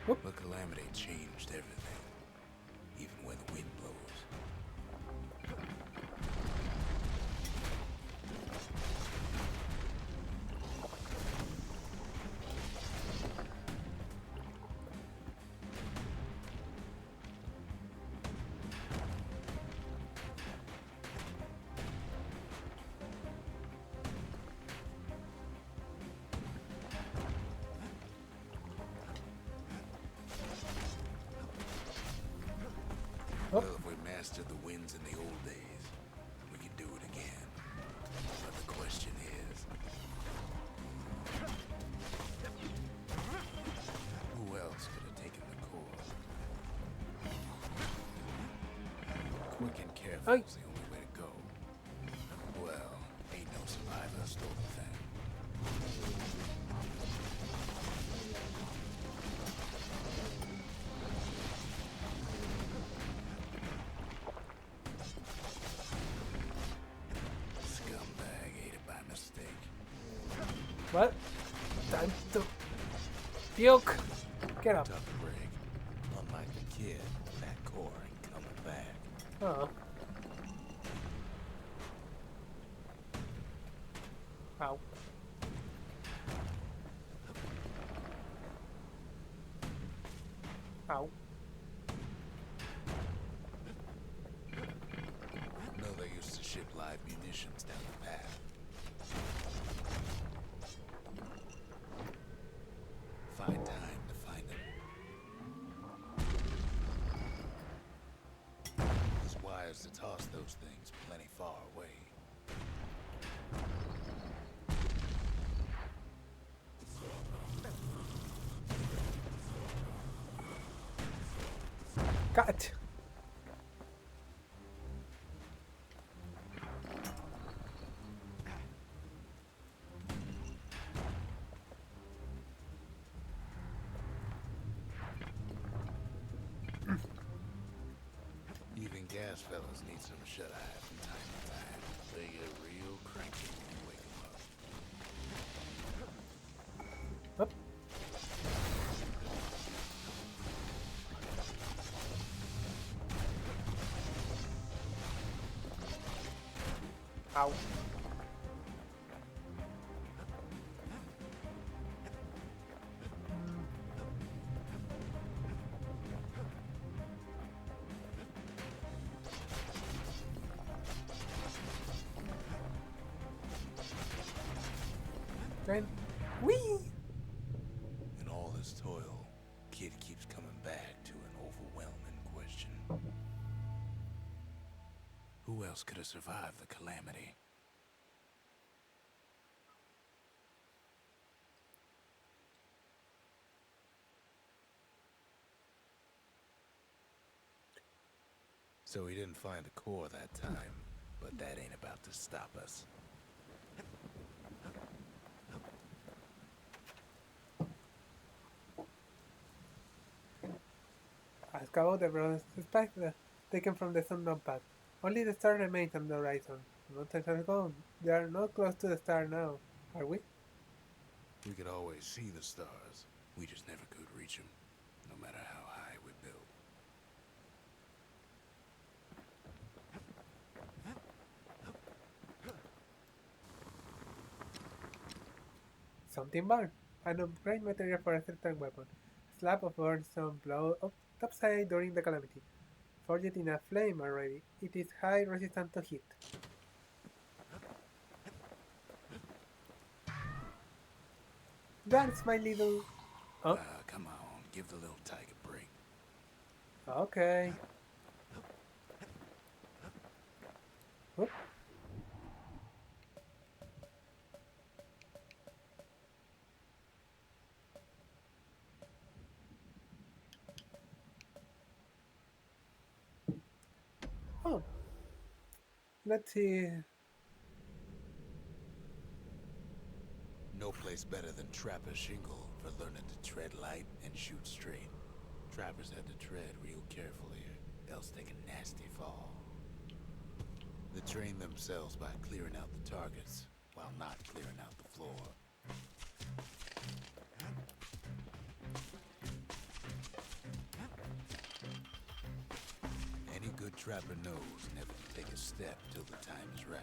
Whoop. The calamity changed everything, even when the wind blows. Oh. Well, if we mastered the winds in the old days, we could do it again. But the question is, who else could have taken the course? Quick and careful is the only way to go. Well, ain't no survivor stole the thing. Scumbag ate it by mistake. What? Time to puke. Get up. Tough break. Unlike the kid, that core ain't coming back. Oh. Ow. Ow. No, they used to ship live munitions down the path. Find time to find them. There's wires to toss those things plenty far away. Cut. Even gas fellas need some shut-eye from time to time. They get real cranky when you wake them up. Up. Ow. Then, whee! In all this toil, Kid keeps coming back to an overwhelming question. Who else could have survived the calamity? So we didn't find the core that time, but that ain't about to stop us. Ask about the bronze spyglass taken from the sundown path. Only the star remains on the horizon. The mountains are gone. We are not close to the star now, are we? We could always see the stars. We just never could reach them, no matter how high we built. Something burned. An upgrade material for a certain weapon. A slab of burnstone blow up topside during the calamity. Forged in a flame already. It is high resistant to heat. That's my little... Oh, Come on, give the little tyke a break. okay. let's see. No place better than Trapper Shingle for learning to tread light and shoot straight. Trappers had to tread real carefully, else take a nasty fall. They train themselves by clearing out the targets, while not clearing out the floor. Any good trapper knows never to take a step till the time is right.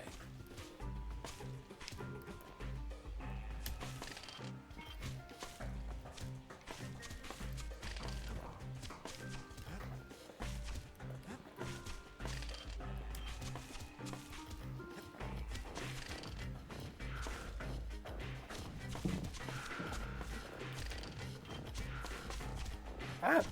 Ah!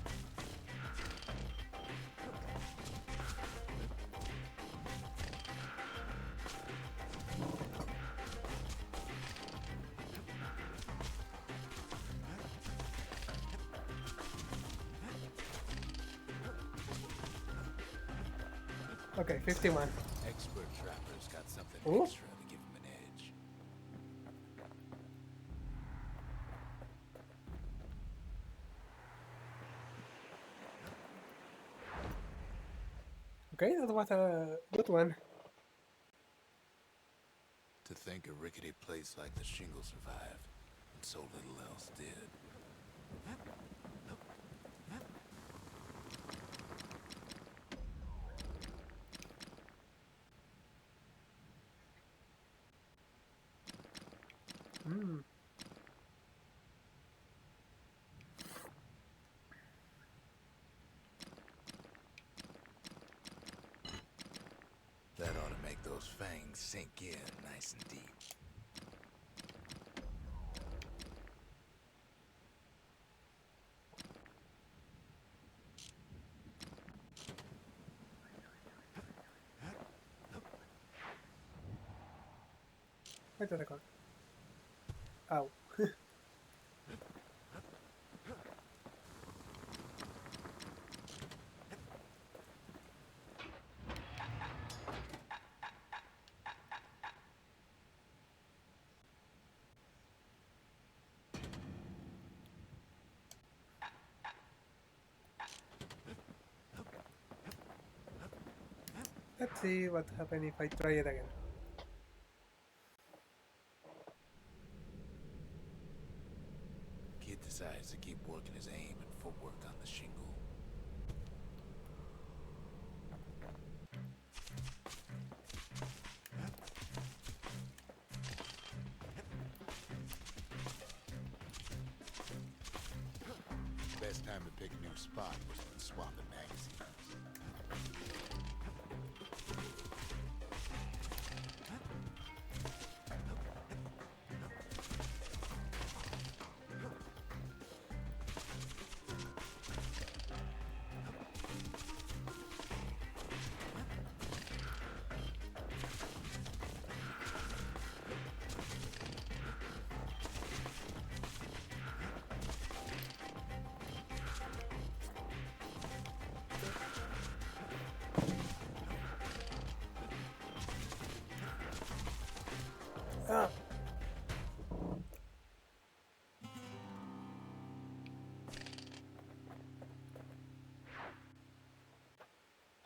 Okay, 51. Expert trappers got something Ooh. extra to give them an edge. Okay, that was a good one. To think a rickety place like the Shingle survived, and so little else did. Mm. That ought to make those fangs sink in nice and deep. Wait a second. Ow. Let's see what happens if I try it again. Kid decides to keep working his aim and footwork on the Shingle. Best time to pick a new spot was when swapping magazines. Ah.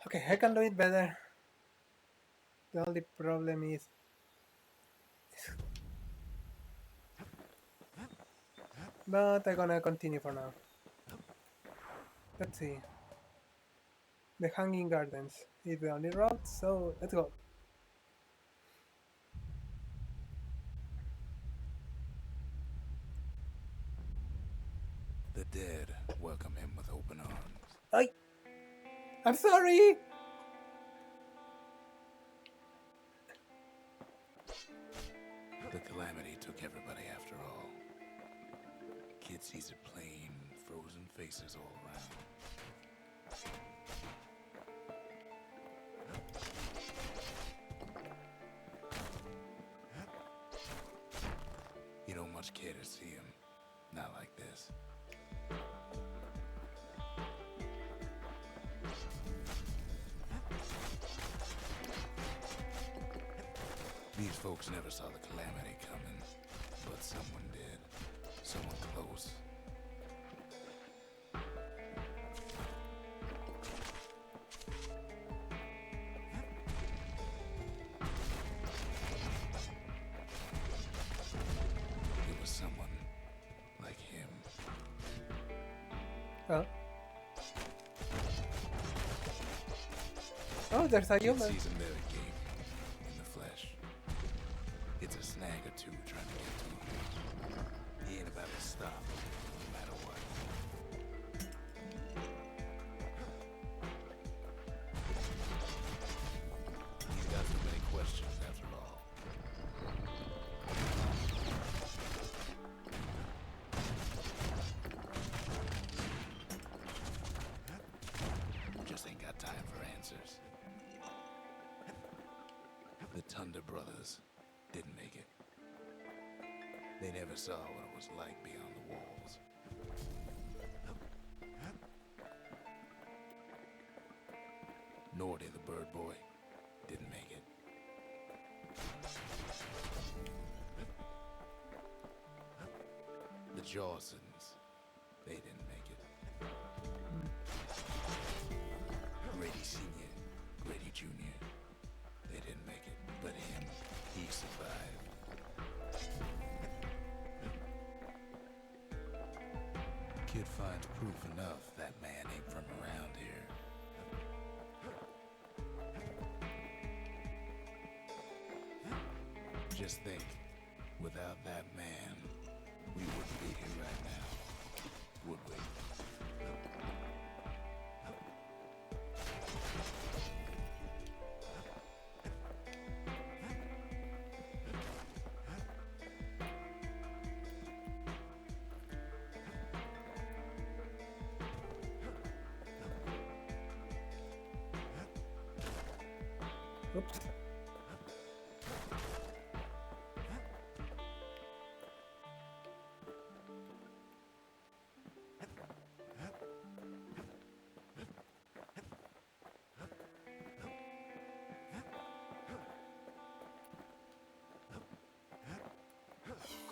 Okay, I can do it better. The only problem is but I'm gonna continue for now. Let's see. The Hanging Gardens is the only route, so let's go. The dead welcome him with open arms. I'm sorry! The calamity took everybody after all. Kid sees a plain, frozen faces all around. You don't much care to see him. Not like this. These folks never saw the calamity coming, but someone did. Someone close. It was someone like him. Oh. Oh, there's a Kid human. sees a mirror game in the flesh. It's a snag or two trying to get to him. He ain't about to stop, no matter what. He's got so many questions after all. Just ain't got time for answers. The Thunder brothers didn't make it. They never saw what it was like beyond the walls. Nordy, the bird boy, didn't make it. The Jawsons, they didn't make it. Grady Sr., Grady Jr., they didn't make it. But him, he survived. Kid finds proof enough that man ain't from around here. Just think, without that man, we wouldn't be here right now, would we? Oops.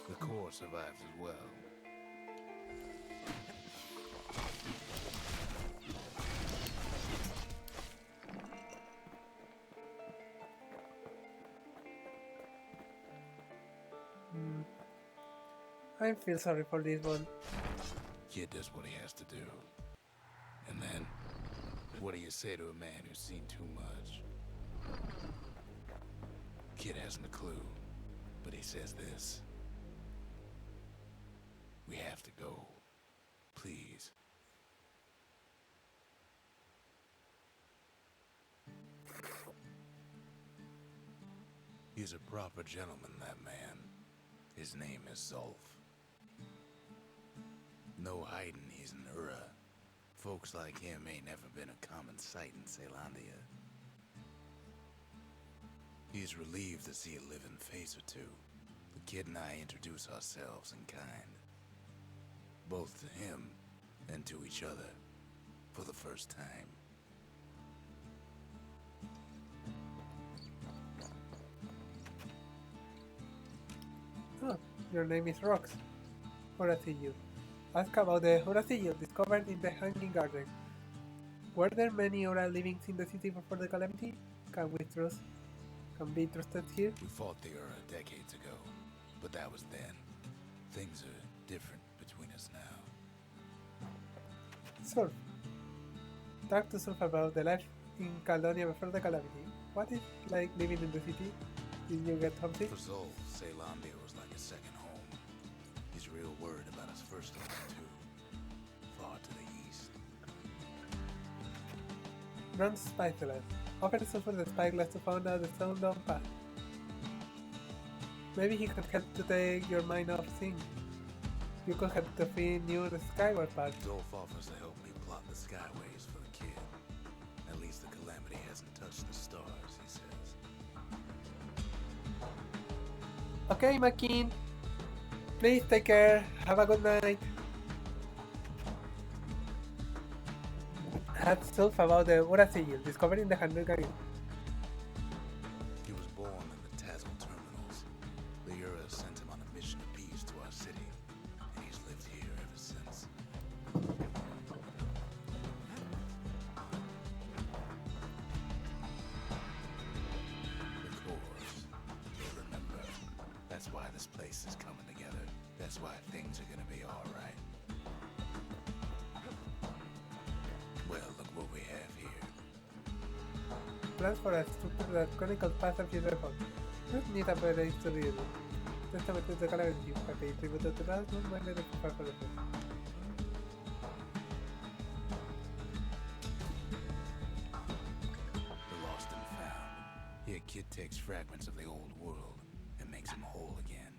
The core survives as well. I feel sorry for this one. Kid does what he has to do. And then, what do you say to a man who's seen too much? Kid hasn't a clue, but he says this. We have to go. Please. He's a proper gentleman, that man. His name is Zolf. No hiding he's an Ura. Folks like him ain't never been a common sight in Celandia. He's relieved to see a living face or two. The kid and I introduce ourselves in kind. Both to him and to each other for the first time. Oh, your name is Rox. Horacio. Ask about the Horacio discovered in the Hanging Garden. Were there many Ora living in the city before the calamity? Can we be trusted here? We fought the Ura decades ago, but that was then. Things are different between us now. Surf. Talk to Surf about the life in Caledonia before the calamity. What is it like living in the city? Did you get homesick? For Zolf, Celandia was like a second home. He's real worried about his first home, too. Far to the east. Run Spyglass. Offer Surfer the Spyglass to find out the Sundown path. Maybe he could help to take your mind off things. You could help to find you the Skyward path. Zolf offers to help me plot the skyways for the kid. At least the calamity hasn't touched the stars, he says. Okay, Makin. Please take care. Have a good night. Had Surf about the Ura sigil discovered in the Hanging Garden. He was born in the Tazzle Terminal. That's why things are gonna be alright. Well, look what we have here. Plans for a structure that chronicles past and future home. Need a better history. Testament to the calamity, but they tributed to us, not minded to prepare for the first. The lost and found. Here, kid takes fragments of the old world and makes them whole again.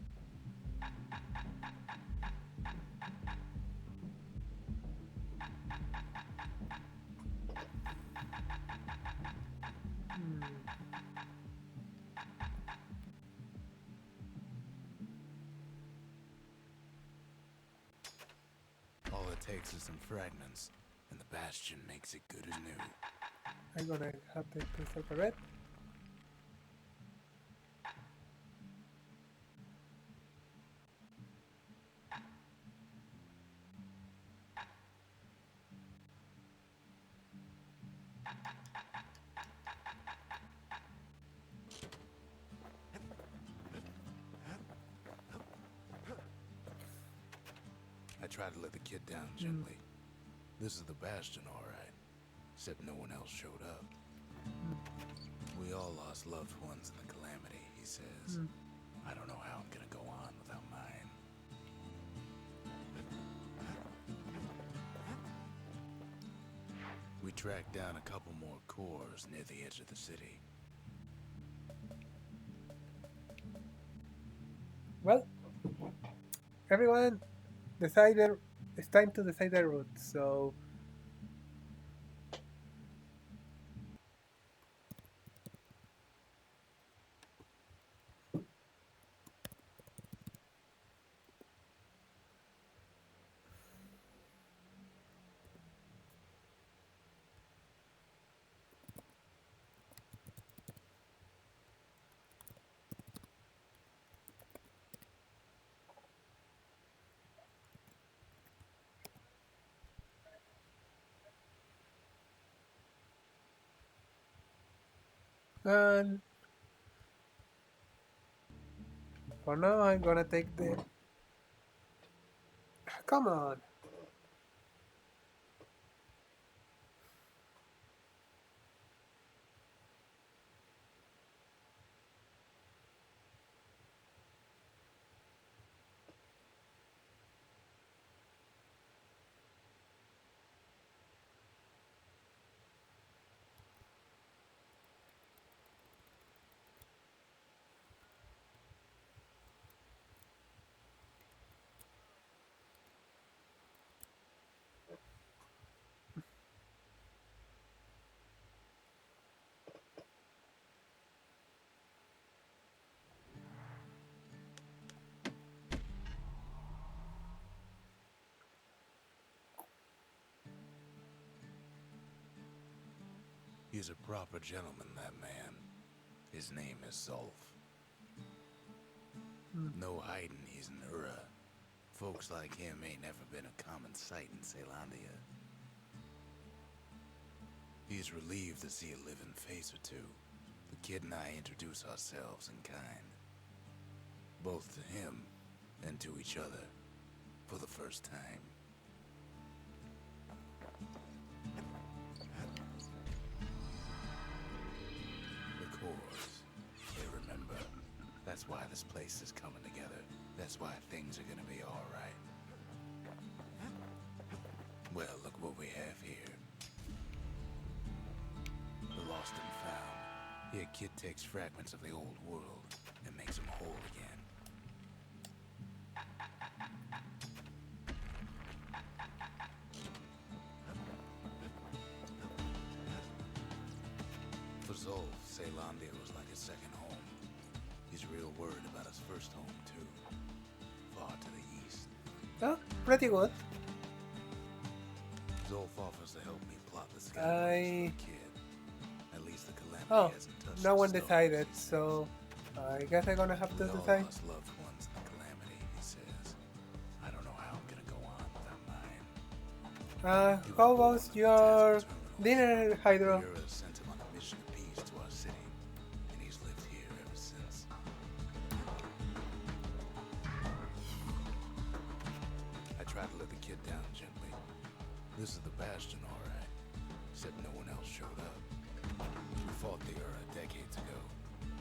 All it takes is some fragments, and the Bastion makes it good as new. I'm gonna have the crystal correct. I tried to let the kid down gently. This is the Bastion, all right. Except no one else showed up. We all lost loved ones in the calamity, he says. I don't know how I'm gonna go on without mine. We tracked down a couple more cores near the edge of the city. Well, everyone decided it's time to decide the route, so and for now I'm gonna take the come on. He's a proper gentleman, that man. His name is Zolf. No hiding he's an Ura. Folks like him ain't never been a common sight in Caelondia. He's relieved to see a living face or two. The kid and I introduce ourselves in kind. Both to him and to each other. For the first time. The cores. They remember. That's why this place is coming together. That's why things are gonna be alright. Well, look what we have here. The lost and found. Here, kid takes fragments of the old world and makes them whole again. For Zolf, Caelondia was like his second home. He's real worried about his first home, too. Far to the east. Oh, pretty good. Zolf offers to help me plot the schedule I- for the kid. At least the calamity Oh, hasn't touched no the one stone, decided, he so says. I guess I'm gonna have to We all decide. lost loved ones in the calamity, he says. I don't know how I'm gonna go on without mine. He was How born was in the your Tesla terminal. dinner, Hydro? Mira sent him on a mission of peace to our city, and he's lived here ever since. it down gently. This is the Bastion, all right. Except no one else showed up. We fought the Ura decades ago,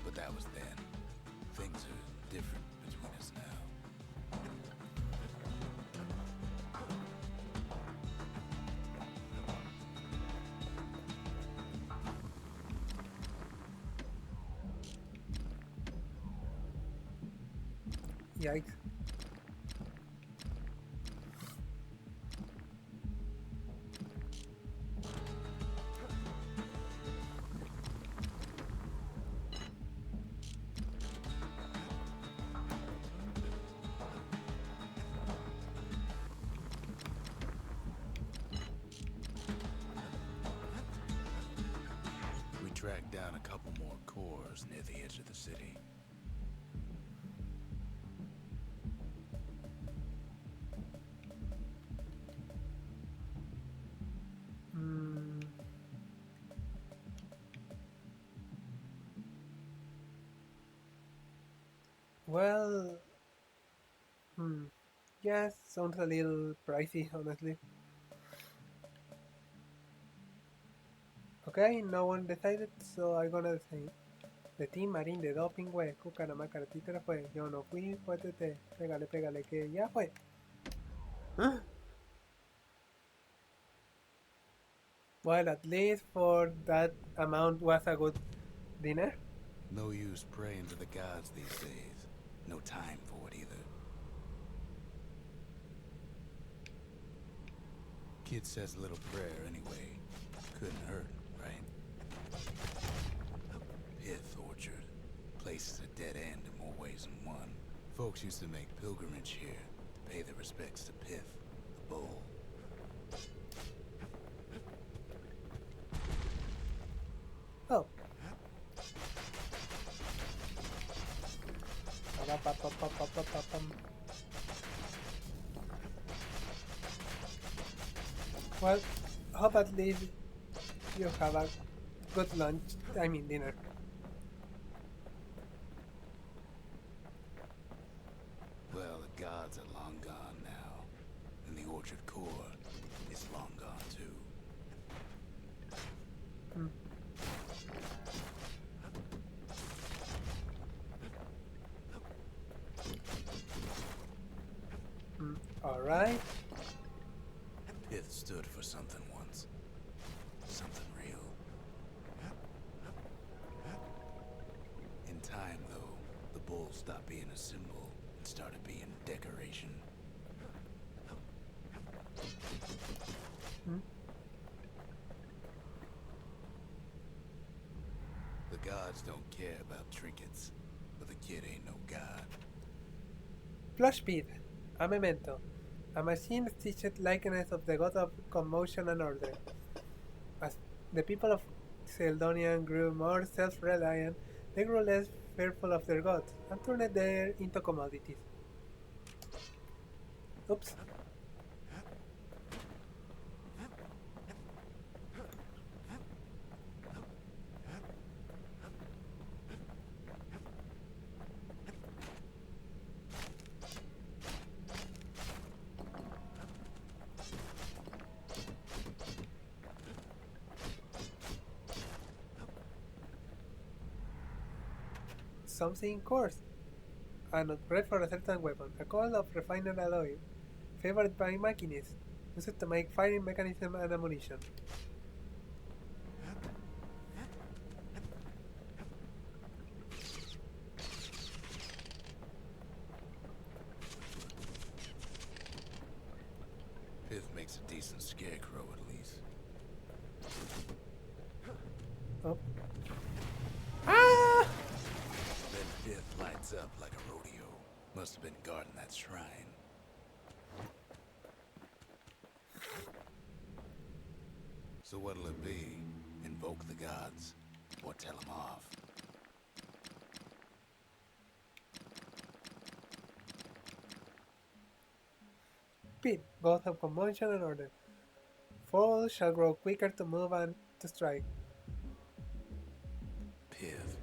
but that was then. Things are different between us now. Yikes. We tracked down a couple more cores near the edge of the city. Well, yes, sounds a little pricey, honestly. Okay, no one decided, so I'm gonna say. De ti, Marín, de doping, güey. Cuca, nada más cartítera fue. Yo no fui, fuétete. Pégale, pégale, que ya fue. Well, at least for that amount was a good dinner. No use praying to the gods these days. No time for it either. Kid says a little prayer anyway. Couldn't hurt, right? Pith Orchard. Place is a dead end in more ways than one. Folks used to make pilgrimage here to pay their respects to Pith, the bull. Oh. Well, hope at least you have a good lunch, I mean dinner. Well, the gods are long gone now, and the Orchard core is long gone too. Alright. Pith stood for something once. Something real. In time, though, the bull stopped being a symbol and started being decoration. The gods don't care about trinkets, but the kid ain't no god. Flash bead. A memento. A machine stitched likeness of the god of commotion and order. As the people of Seldonian grew more self-reliant, they grew less fearful of their gods and turned them into commodities. Oops. Something coarse, and not bred for a certain weapon, a coil of refined alloy, favored by machinists, used to make firing mechanism and ammunition. Pith makes a decent scarecrow at least. Oh. Then Pith lights up like a rodeo. Must have been guarding that shrine. So what'll it be? Invoke the gods? Or tell them off? Speed, both of commotion and order. Foes shall grow quicker to move and to strike. Pith.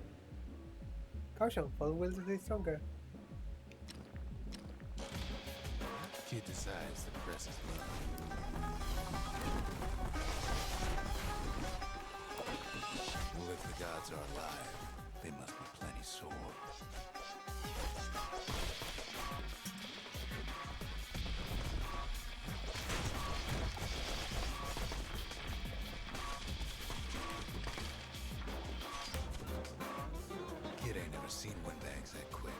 Caution, foes will be stronger. Kid decides to press his luck. Well, if the gods are alive, they must be plenty sore. Kid ain't never seen windbags that quick.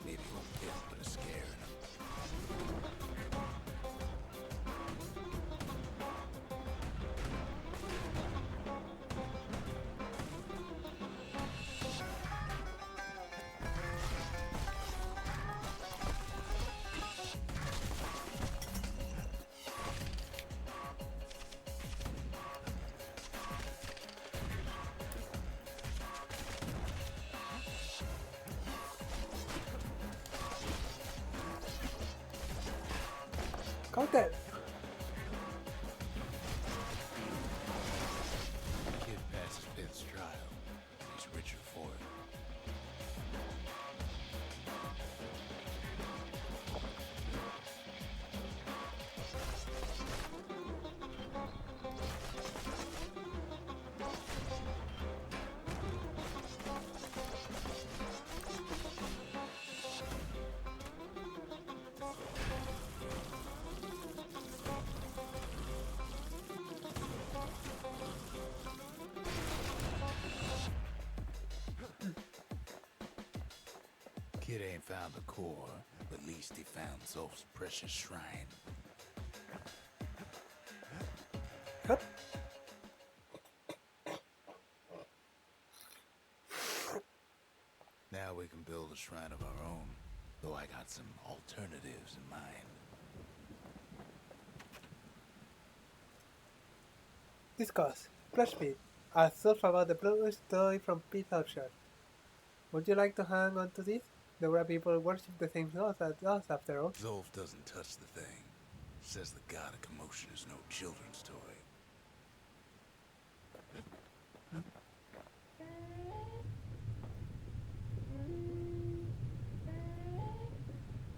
Maybe old Kid put a scare in him. Got it. Kid passes Pith's trial. He's richer for it. Kid ain't found the core, but at least he found Zolf's precious shrine. Hup. Now we can build a shrine of our own, though I got some alternatives in mind. Discuss. Flashbeat. Ask Zulf about the blue story from Pete Orchard. Would you like to hang on to this? The where people worship the same gods as us, after all. Zolf doesn't touch the thing. Says the god of commotion is no children's toy.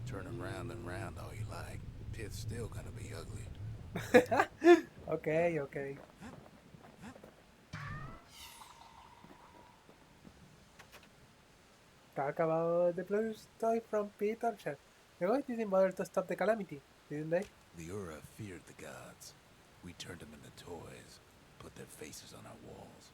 Turn him round and round all you like. Pith's still gonna be ugly. Okay, okay. Talk about the blue story from Pete Orchard. The gods didn't bother to stop the calamity, didn't they? The Ura feared the gods. We turned them into toys, put their faces on our walls.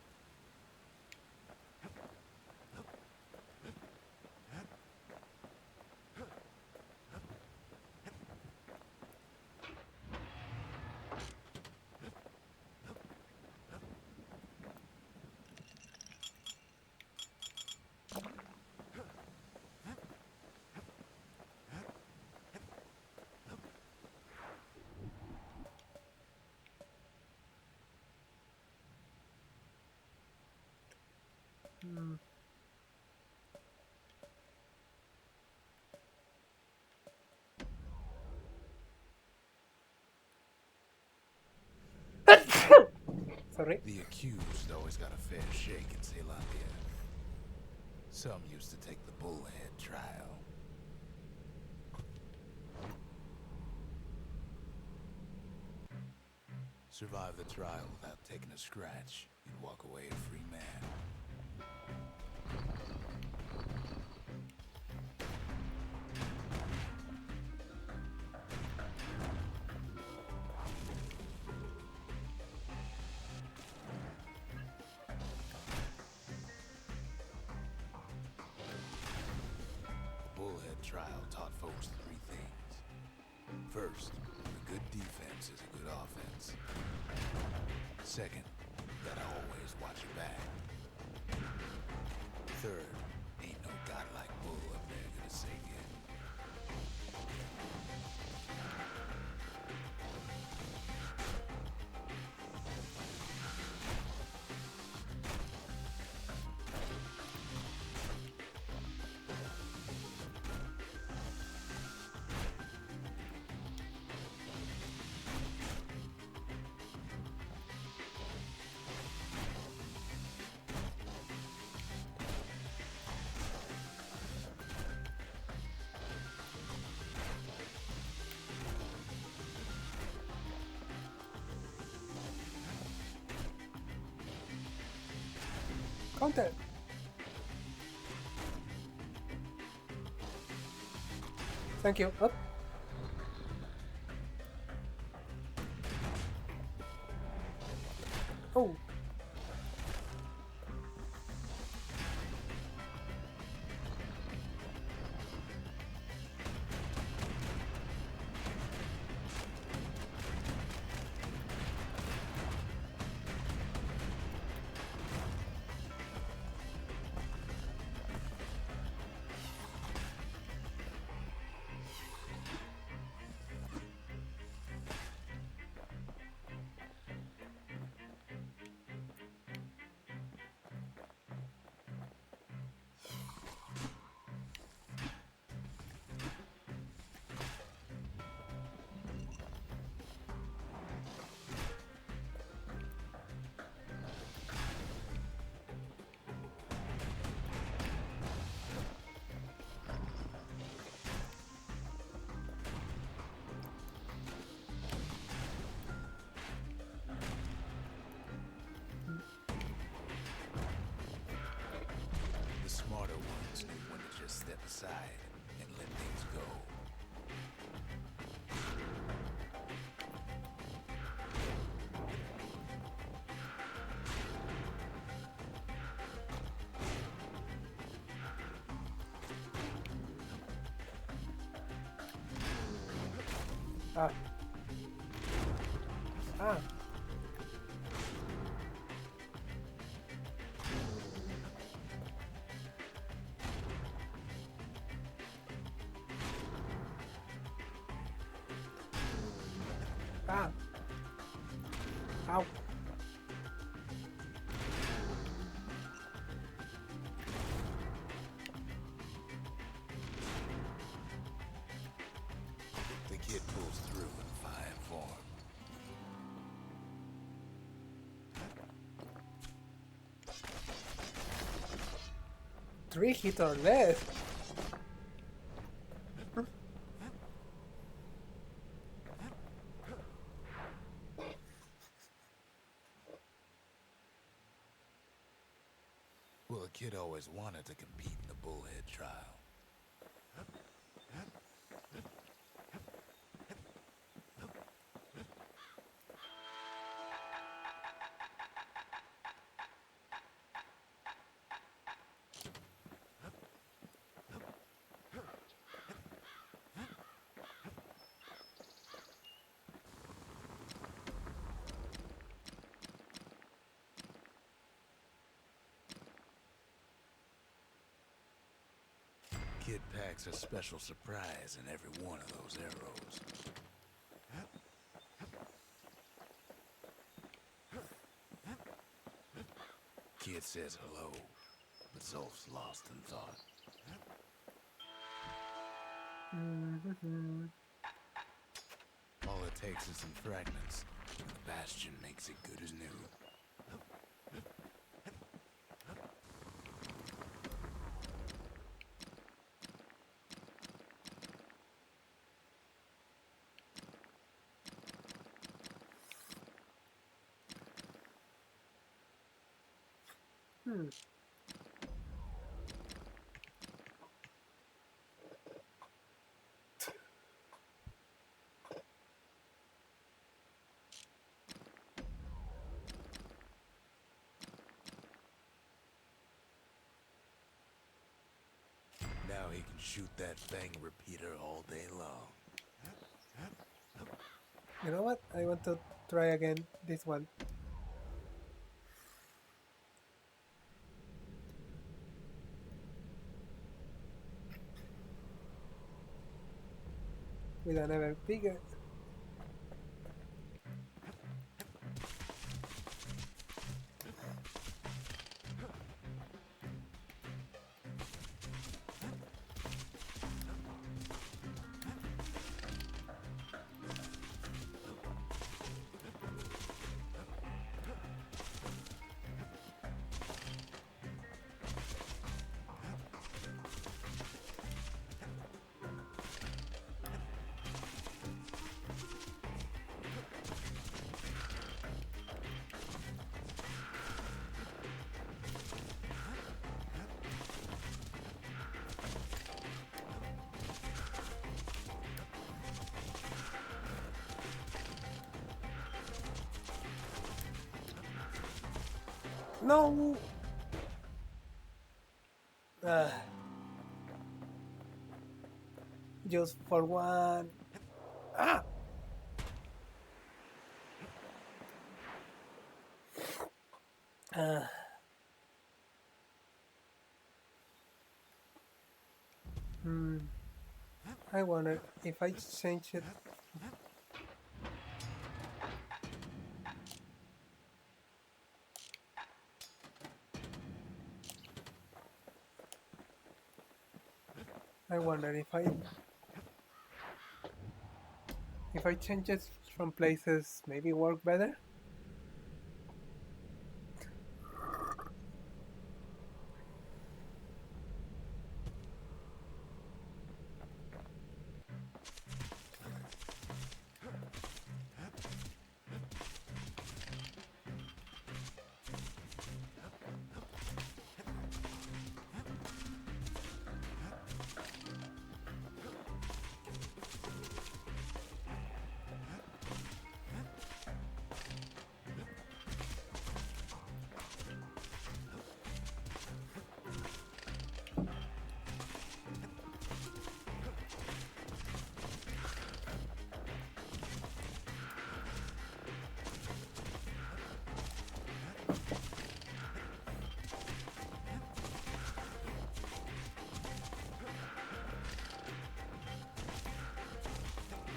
Sorry. The accused always got a fair shake in Zealandia. Some used to take the bullhead trial. Survive the trial without taking a scratch, you'd walk away a free man. The bullhead trial taught folks three things. First, a good defense is a good offense. Second, you gotta always watch your back. Third, ain't no godlike bull up there gonna save you. Counter. Thank you. Up. Oh. The smarter ones know when to just step aside and let things go. Ah. Ah. Ah. Ow. The kid pulls through in fine form. Three hit or less. Well, a kid always wanted to compete in the bullhead trial. Kid packs a special surprise in every one of those arrows. Kid says hello, but Zolf's lost in thought. All it takes is some fragments, and the Bastion makes it good as new. Now he can shoot that bang repeater all day long. You know what? I want to try again this one. With another bigger. No. Just for one. Ah. I wonder if I change it. I wonder if I change it from places, maybe work better.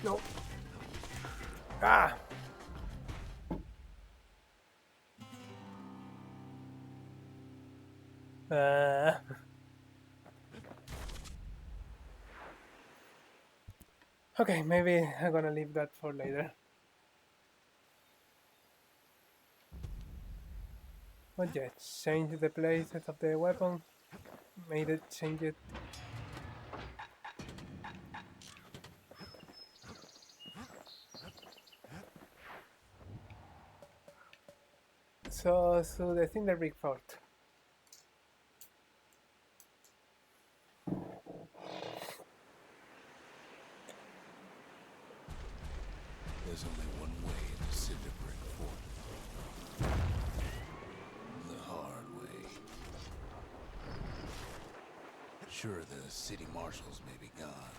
No. Ah. Okay, maybe I'm gonna leave that for later. But yeah, change the places of the weapon. Made it change it. So the thing that brick fort. There's only one way to Cinder Brick Fort. The hard way. Sure, the city marshals may be gone,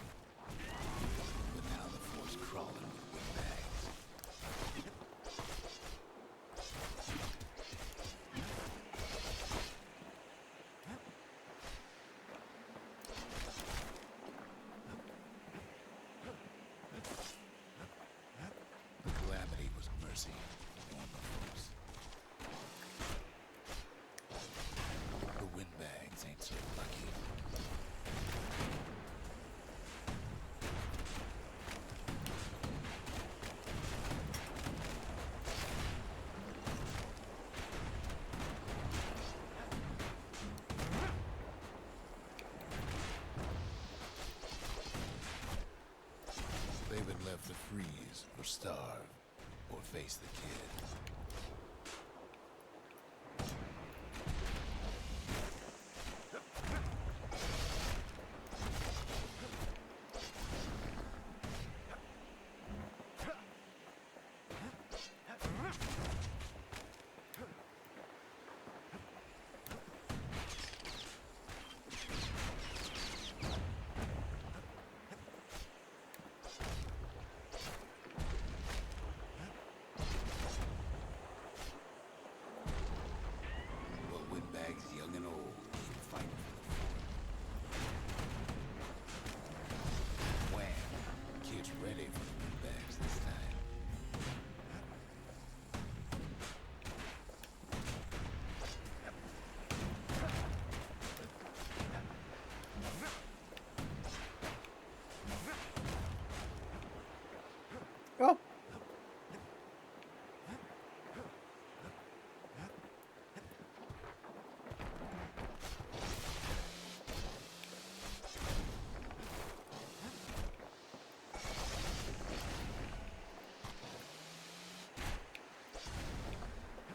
but now the fort's crawling with windbags. The calamity was mercy on the force. The windbags ain't so lucky. They've been left to freeze or starve or face the kid. But windbags young and old keep fighting for the fort. Wham! Kid's ready for the windbags this time. Oh.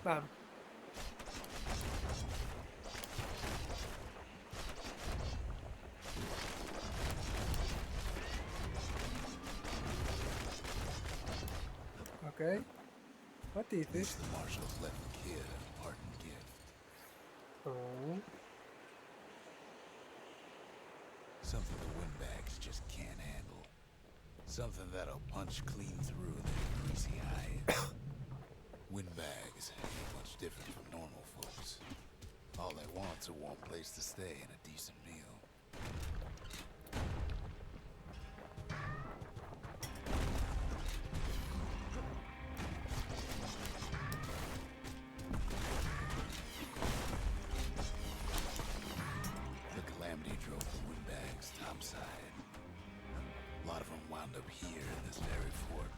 Bam. Okay. What is this? The marshals left the kid a parting gift. Something the windbags just can't handle. Something that'll punch clean through their greasy hide. Windbags ain't much different from normal folks. All they want's a warm place to stay and a decent meal. The calamity drove the windbags topside. A lot of them wound up here in this very fort.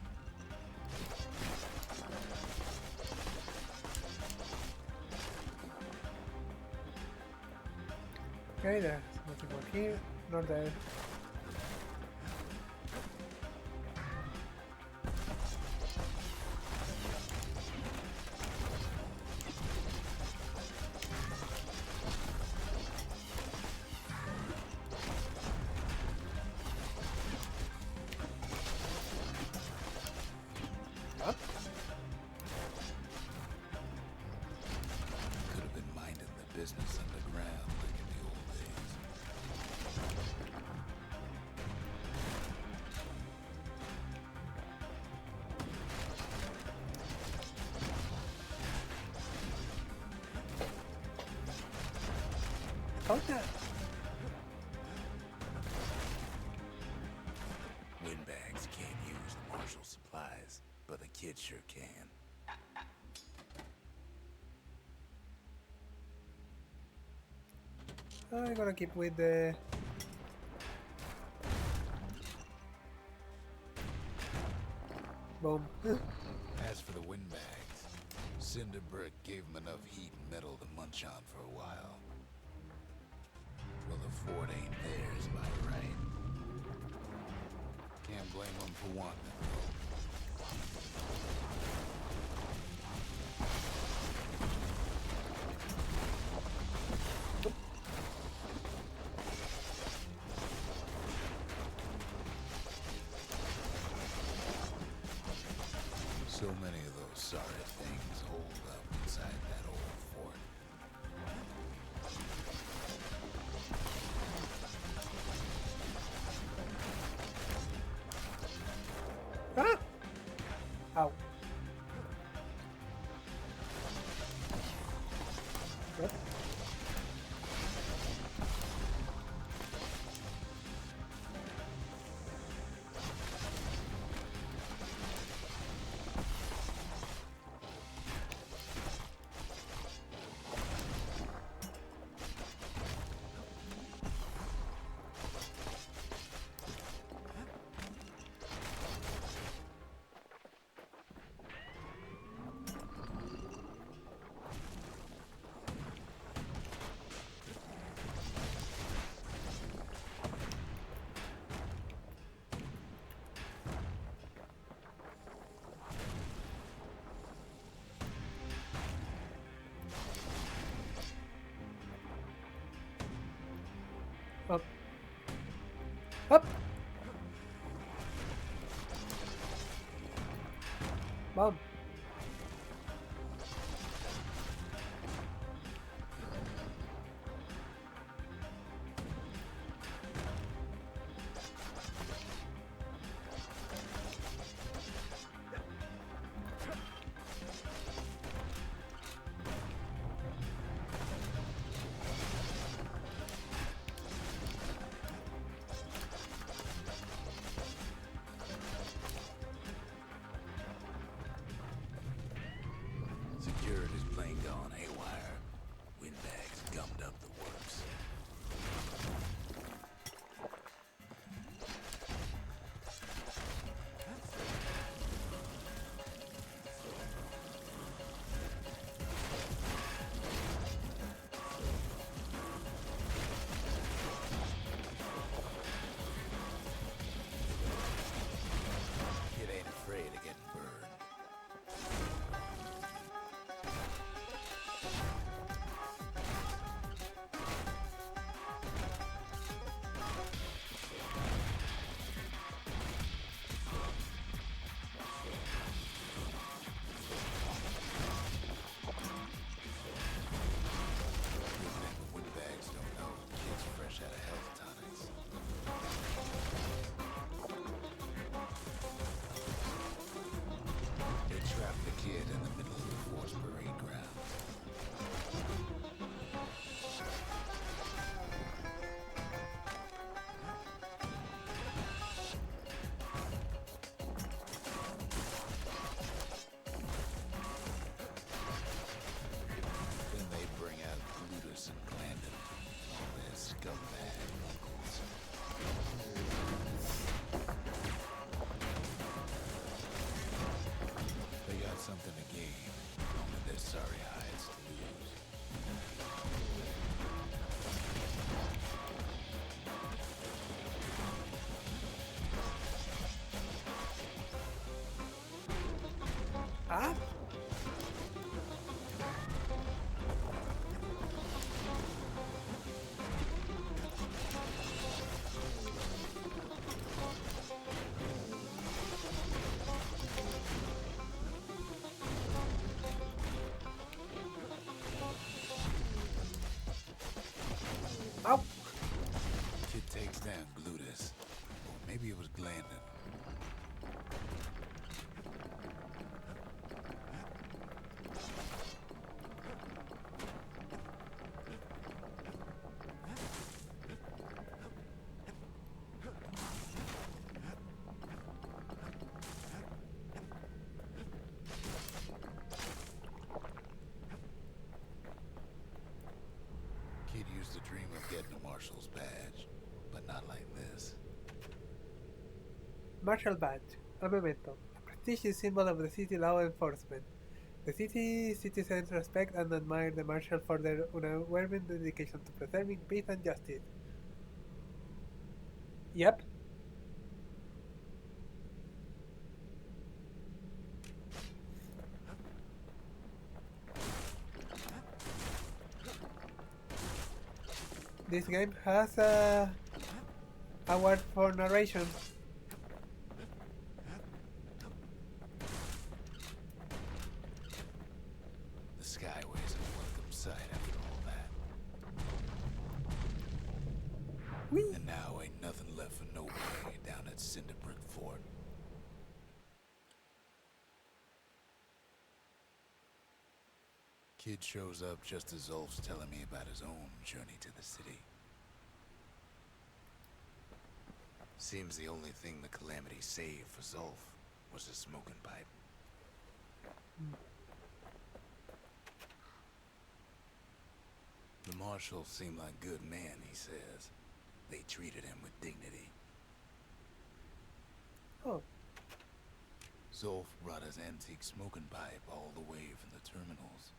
Okay, there's nothing more here, nor there. Up. Could have been minding the business underground like in the old days. How's that? Windbags can't use the marshal supplies, but the kid sure can. I'm gonna keep with the... Boom. As for the windbags, Cinder Brick gave them enough heat and metal to munch on for a while. Well, the fort ain't theirs by right. Can't blame them for wanting it, though. So many of those sorry things hold up inside that old fort. Ah! Ow. What? Up. Up. Boom. Ow! Kid takes down Glutus. Or maybe it was Glandon. Kid used to dream of getting a marshal's badge, but not like this. Martial badge. A memento. A prestigious symbol of the city law enforcement. The city citizens respect and admire the marshal for their unwavering dedication to preserving peace and justice. Yep. This game has a award for narration. The Skyway's a welcome sight after all that. Whee! And now ain't nothing left for nobody down at Cinderbrick Fort. Kid shows up just as Ulf's telling me about his own journey to the city. Seems the only thing the Calamity saved for Zulf was the smoking pipe. The marshals seem like good men, he says. They treated him with dignity. Oh. Zulf brought his antique smoking pipe all the way from the terminals.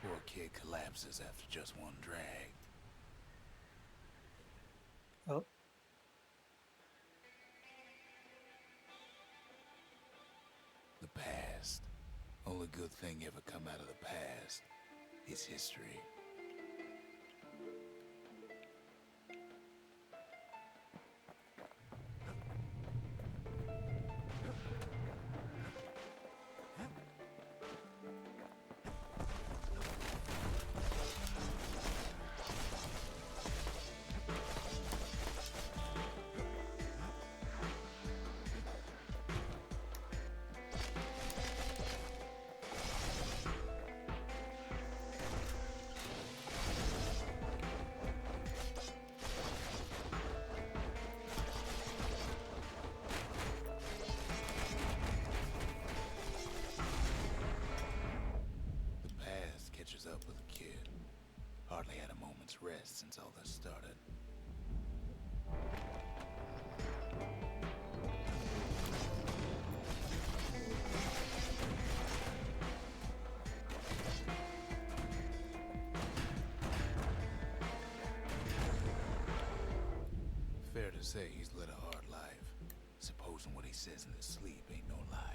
Poor kid collapses after just one drag. Oh. The past. Only good thing ever come out of the past is history. Catches up with the kid. Hardly had a moment's rest since all this started. Fair to say he's led a hard life. Supposing what he says in his sleep ain't no lie.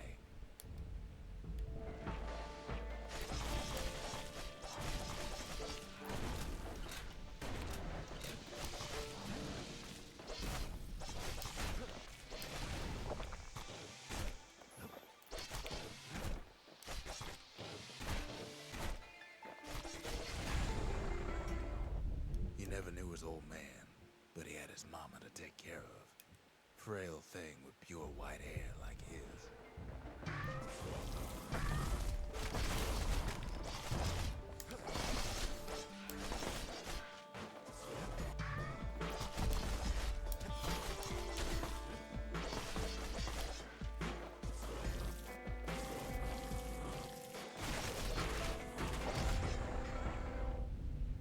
You never knew his old man, but he had his mama to take care of. Frail thing with pure white hair like his.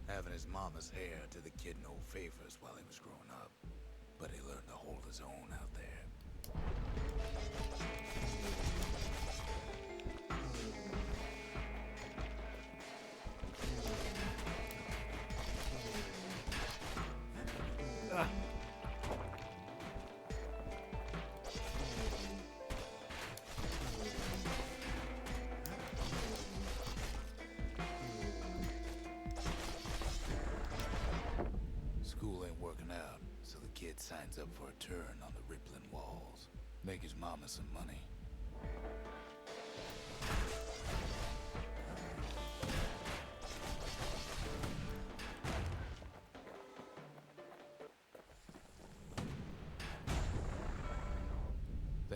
Having his mama's hair did the kid no favors while he was growing up, but he learned to hold his own out there. Ah. School ain't working out, so the kid signs up for a turn on the rippling walls. Make his mama some money.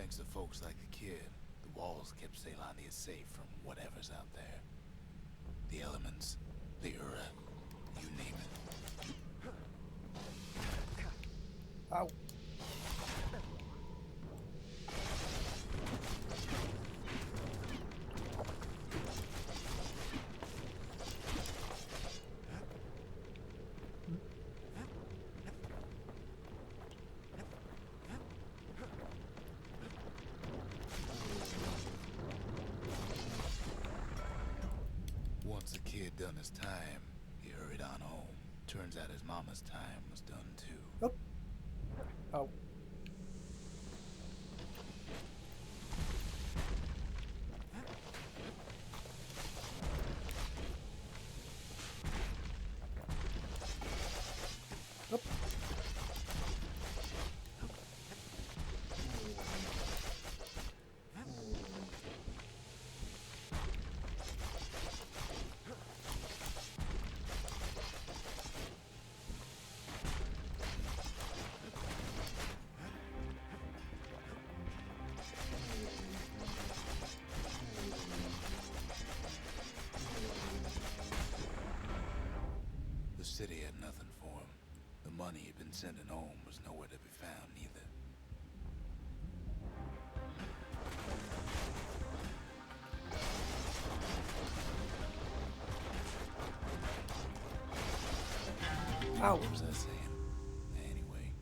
Thanks to folks like the kid, the walls kept Ceylondia safe from whatever's out there. The elements, the Ura, you name it. Ow. Once the kid done his time, he hurried on home. Turns out his mama's time was done too. Oh. Oh. Oop. The city had nothing for him. The money he'd been sending home was nowhere to be found either. Ow. What was I saying? Anyway.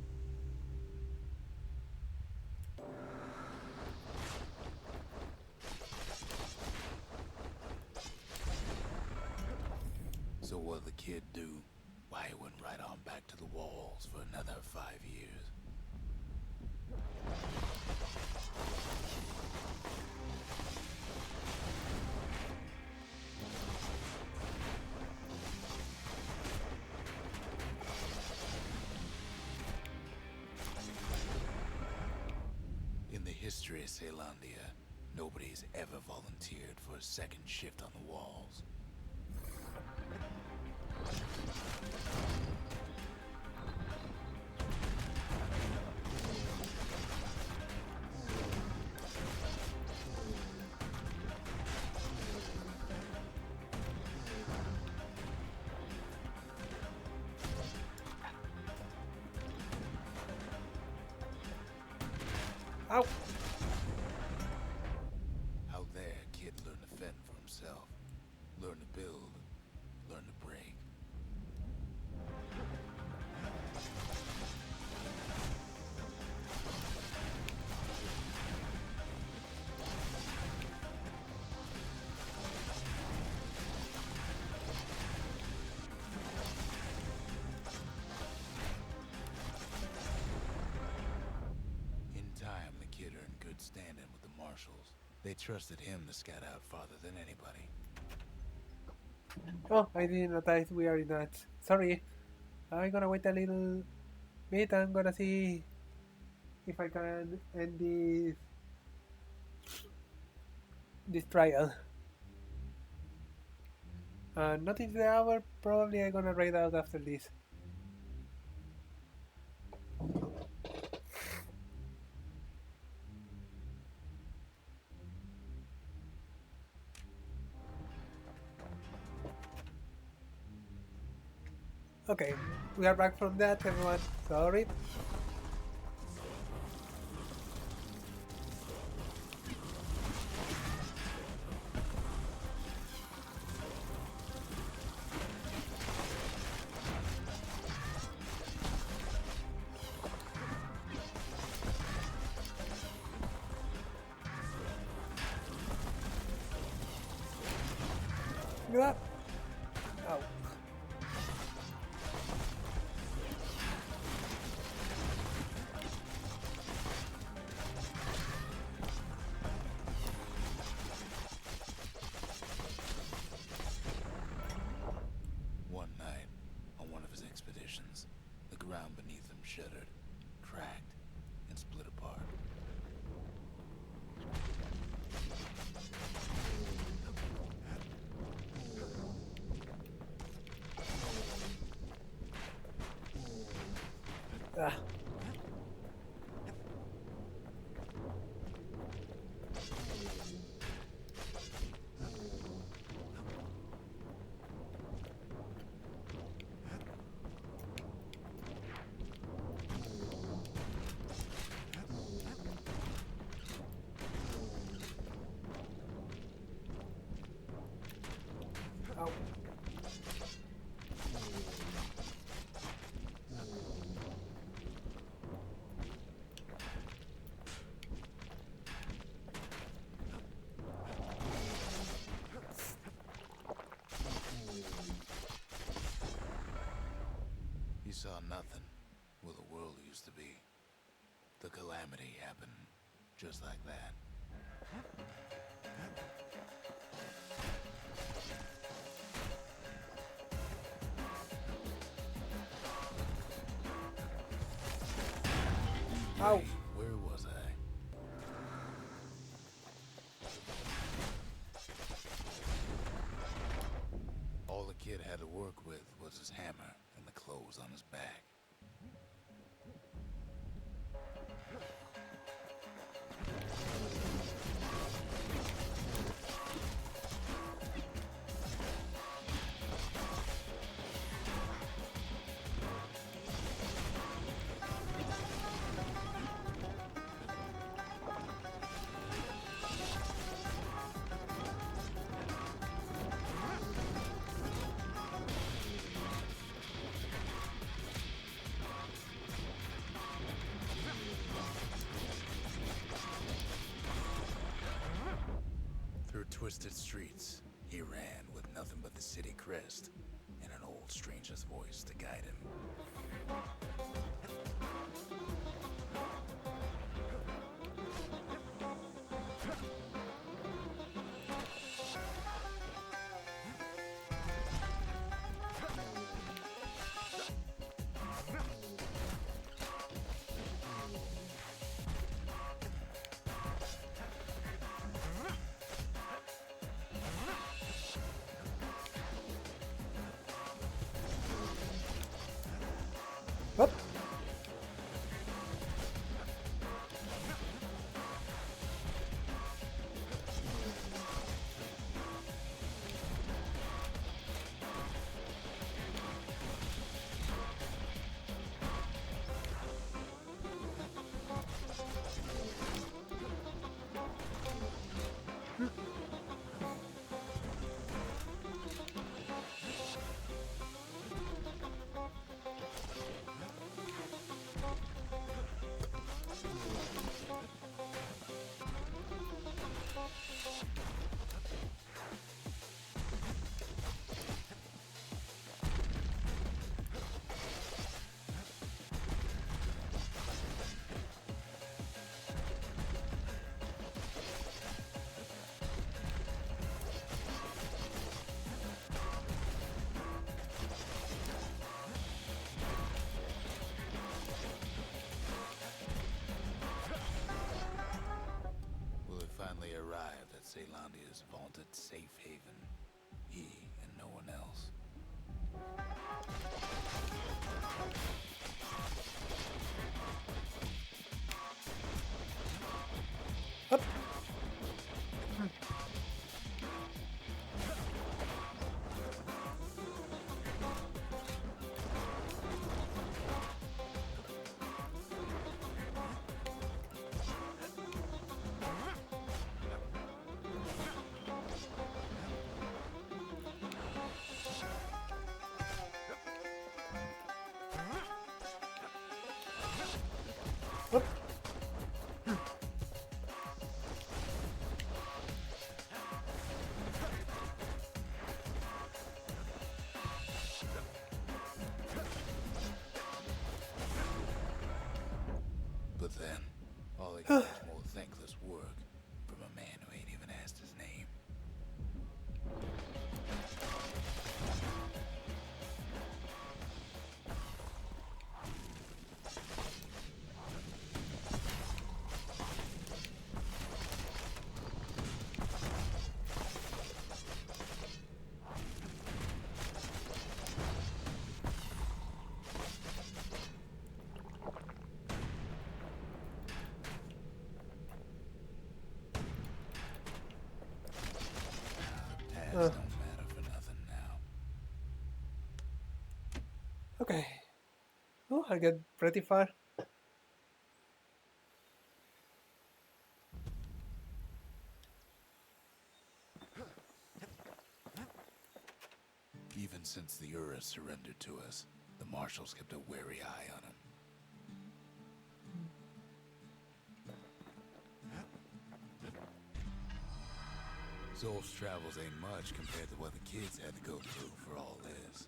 So what'd the kid do? Why, he went right on back to the walls for another 5 years. In the history of Ceylondia, nobody's ever volunteered for a second shift on the walls. Ow. Out there, kid learned to fend for himself. Learn to build. Learn to break. In time, the kid earned good standing with the marshals. They trusted him to scout out farther than anybody. Oh, I didn't notice we are in that. Sorry. I'm gonna wait a little bit. I'm gonna see if I can end this trial. Not in the hour. Probably I'm gonna raid out after this. Okay, we are back from that, everyone. Sorry. Yeah. Ow. One night, on one of his expeditions, the ground beneath him shuddered, cracked, and split apart. Ah. saw nothing where the world used to be. The calamity happened just like that. Ow. Wait, where was I? All the kid had to work with was his hammer and the clothes on his back. Through twisted streets, he ran with nothing but the city crest and an old stranger's voice to guide him. Up. Will it finally arrive at Ceylandia's vaunted safe haven? He and no one else. Up. Up. But then, all they get is more thankless work from a man who ain't even asked his name. Paths don't matter for nothing now. Okay. Oh, I get pretty far. Even since the Ura surrendered to us, the marshals kept a wary eye on him. Zolf's travels ain't much compared to what the kids had to go through for all this.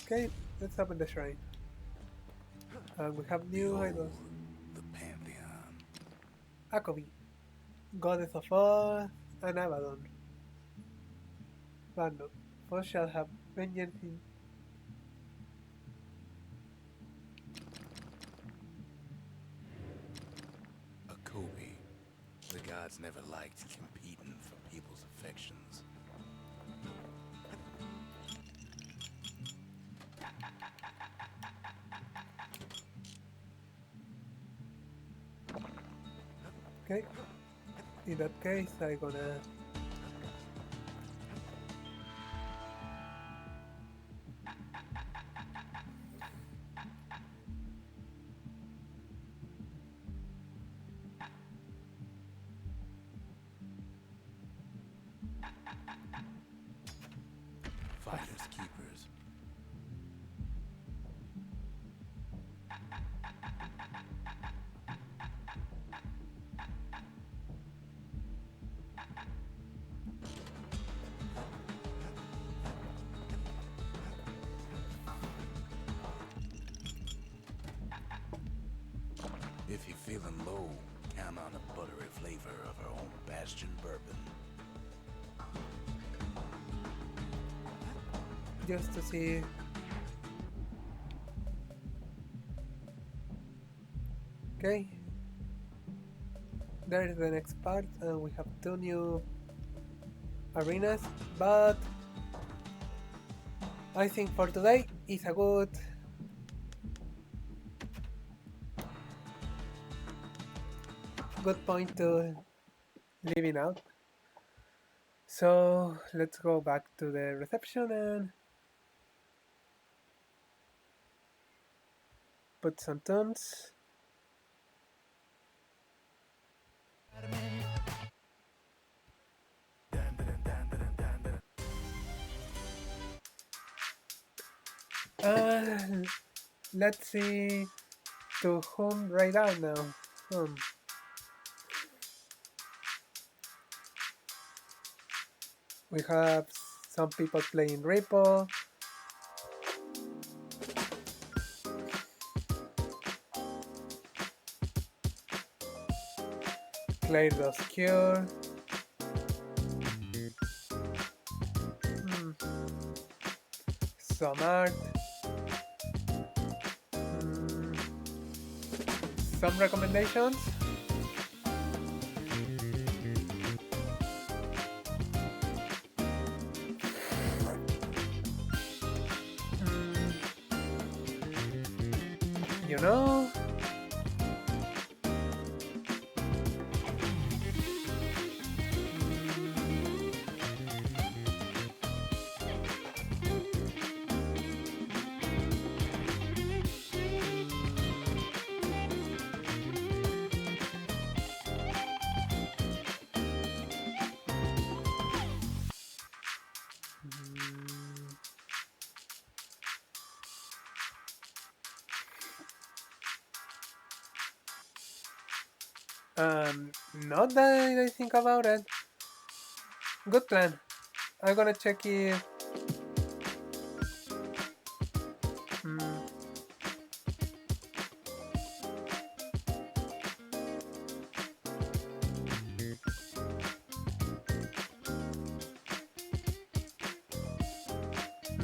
Okay, let's open the shrine. And we have new idols. The Pantheon. Akobi, goddess of all, and Abaddon. Random. Both shall have vengeance in. Akobi. The gods never liked competing for people's affections. Okay. In that case, I'm gonna. Fighters keepers. If you're feeling low, count on a buttery flavor of our own Bastion bourbon. Just to see. Okay. There is the next part, and we have 2 new arenas, but I think for today it's a good point to leaving out. So let's go back to the reception and put some tunes. Let's see to whom right now. We have some people playing Ripple. Claire does Cure. Some art. Some recommendations. You know, not that I think about it. Good plan. I'm gonna check if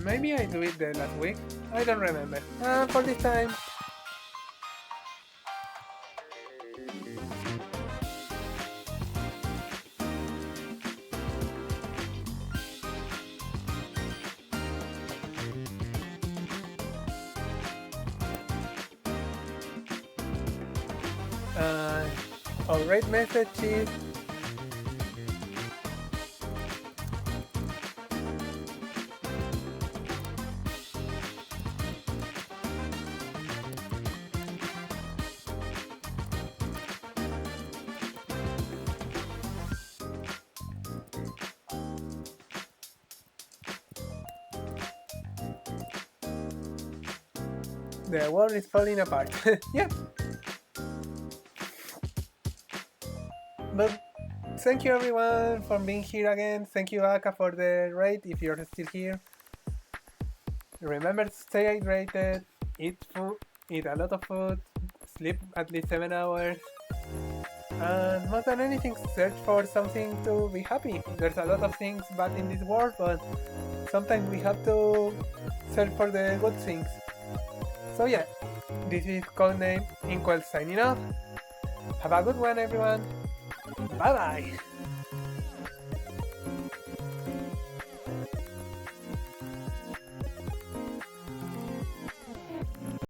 maybe I do it the last week. I don't remember. For this time. Alright, message is the world is falling apart. Yeah. But thank you everyone for being here again. Thank you Aka for the raid if you're still here. Remember to stay hydrated, eat a lot of food, sleep at least 7 hours, and more than anything, search for something to be happy. There's a lot of things bad in this world, but sometimes we have to search for the good things. So yeah, this is Codename Inkwell signing off. Have a good one, everyone. Bye bye.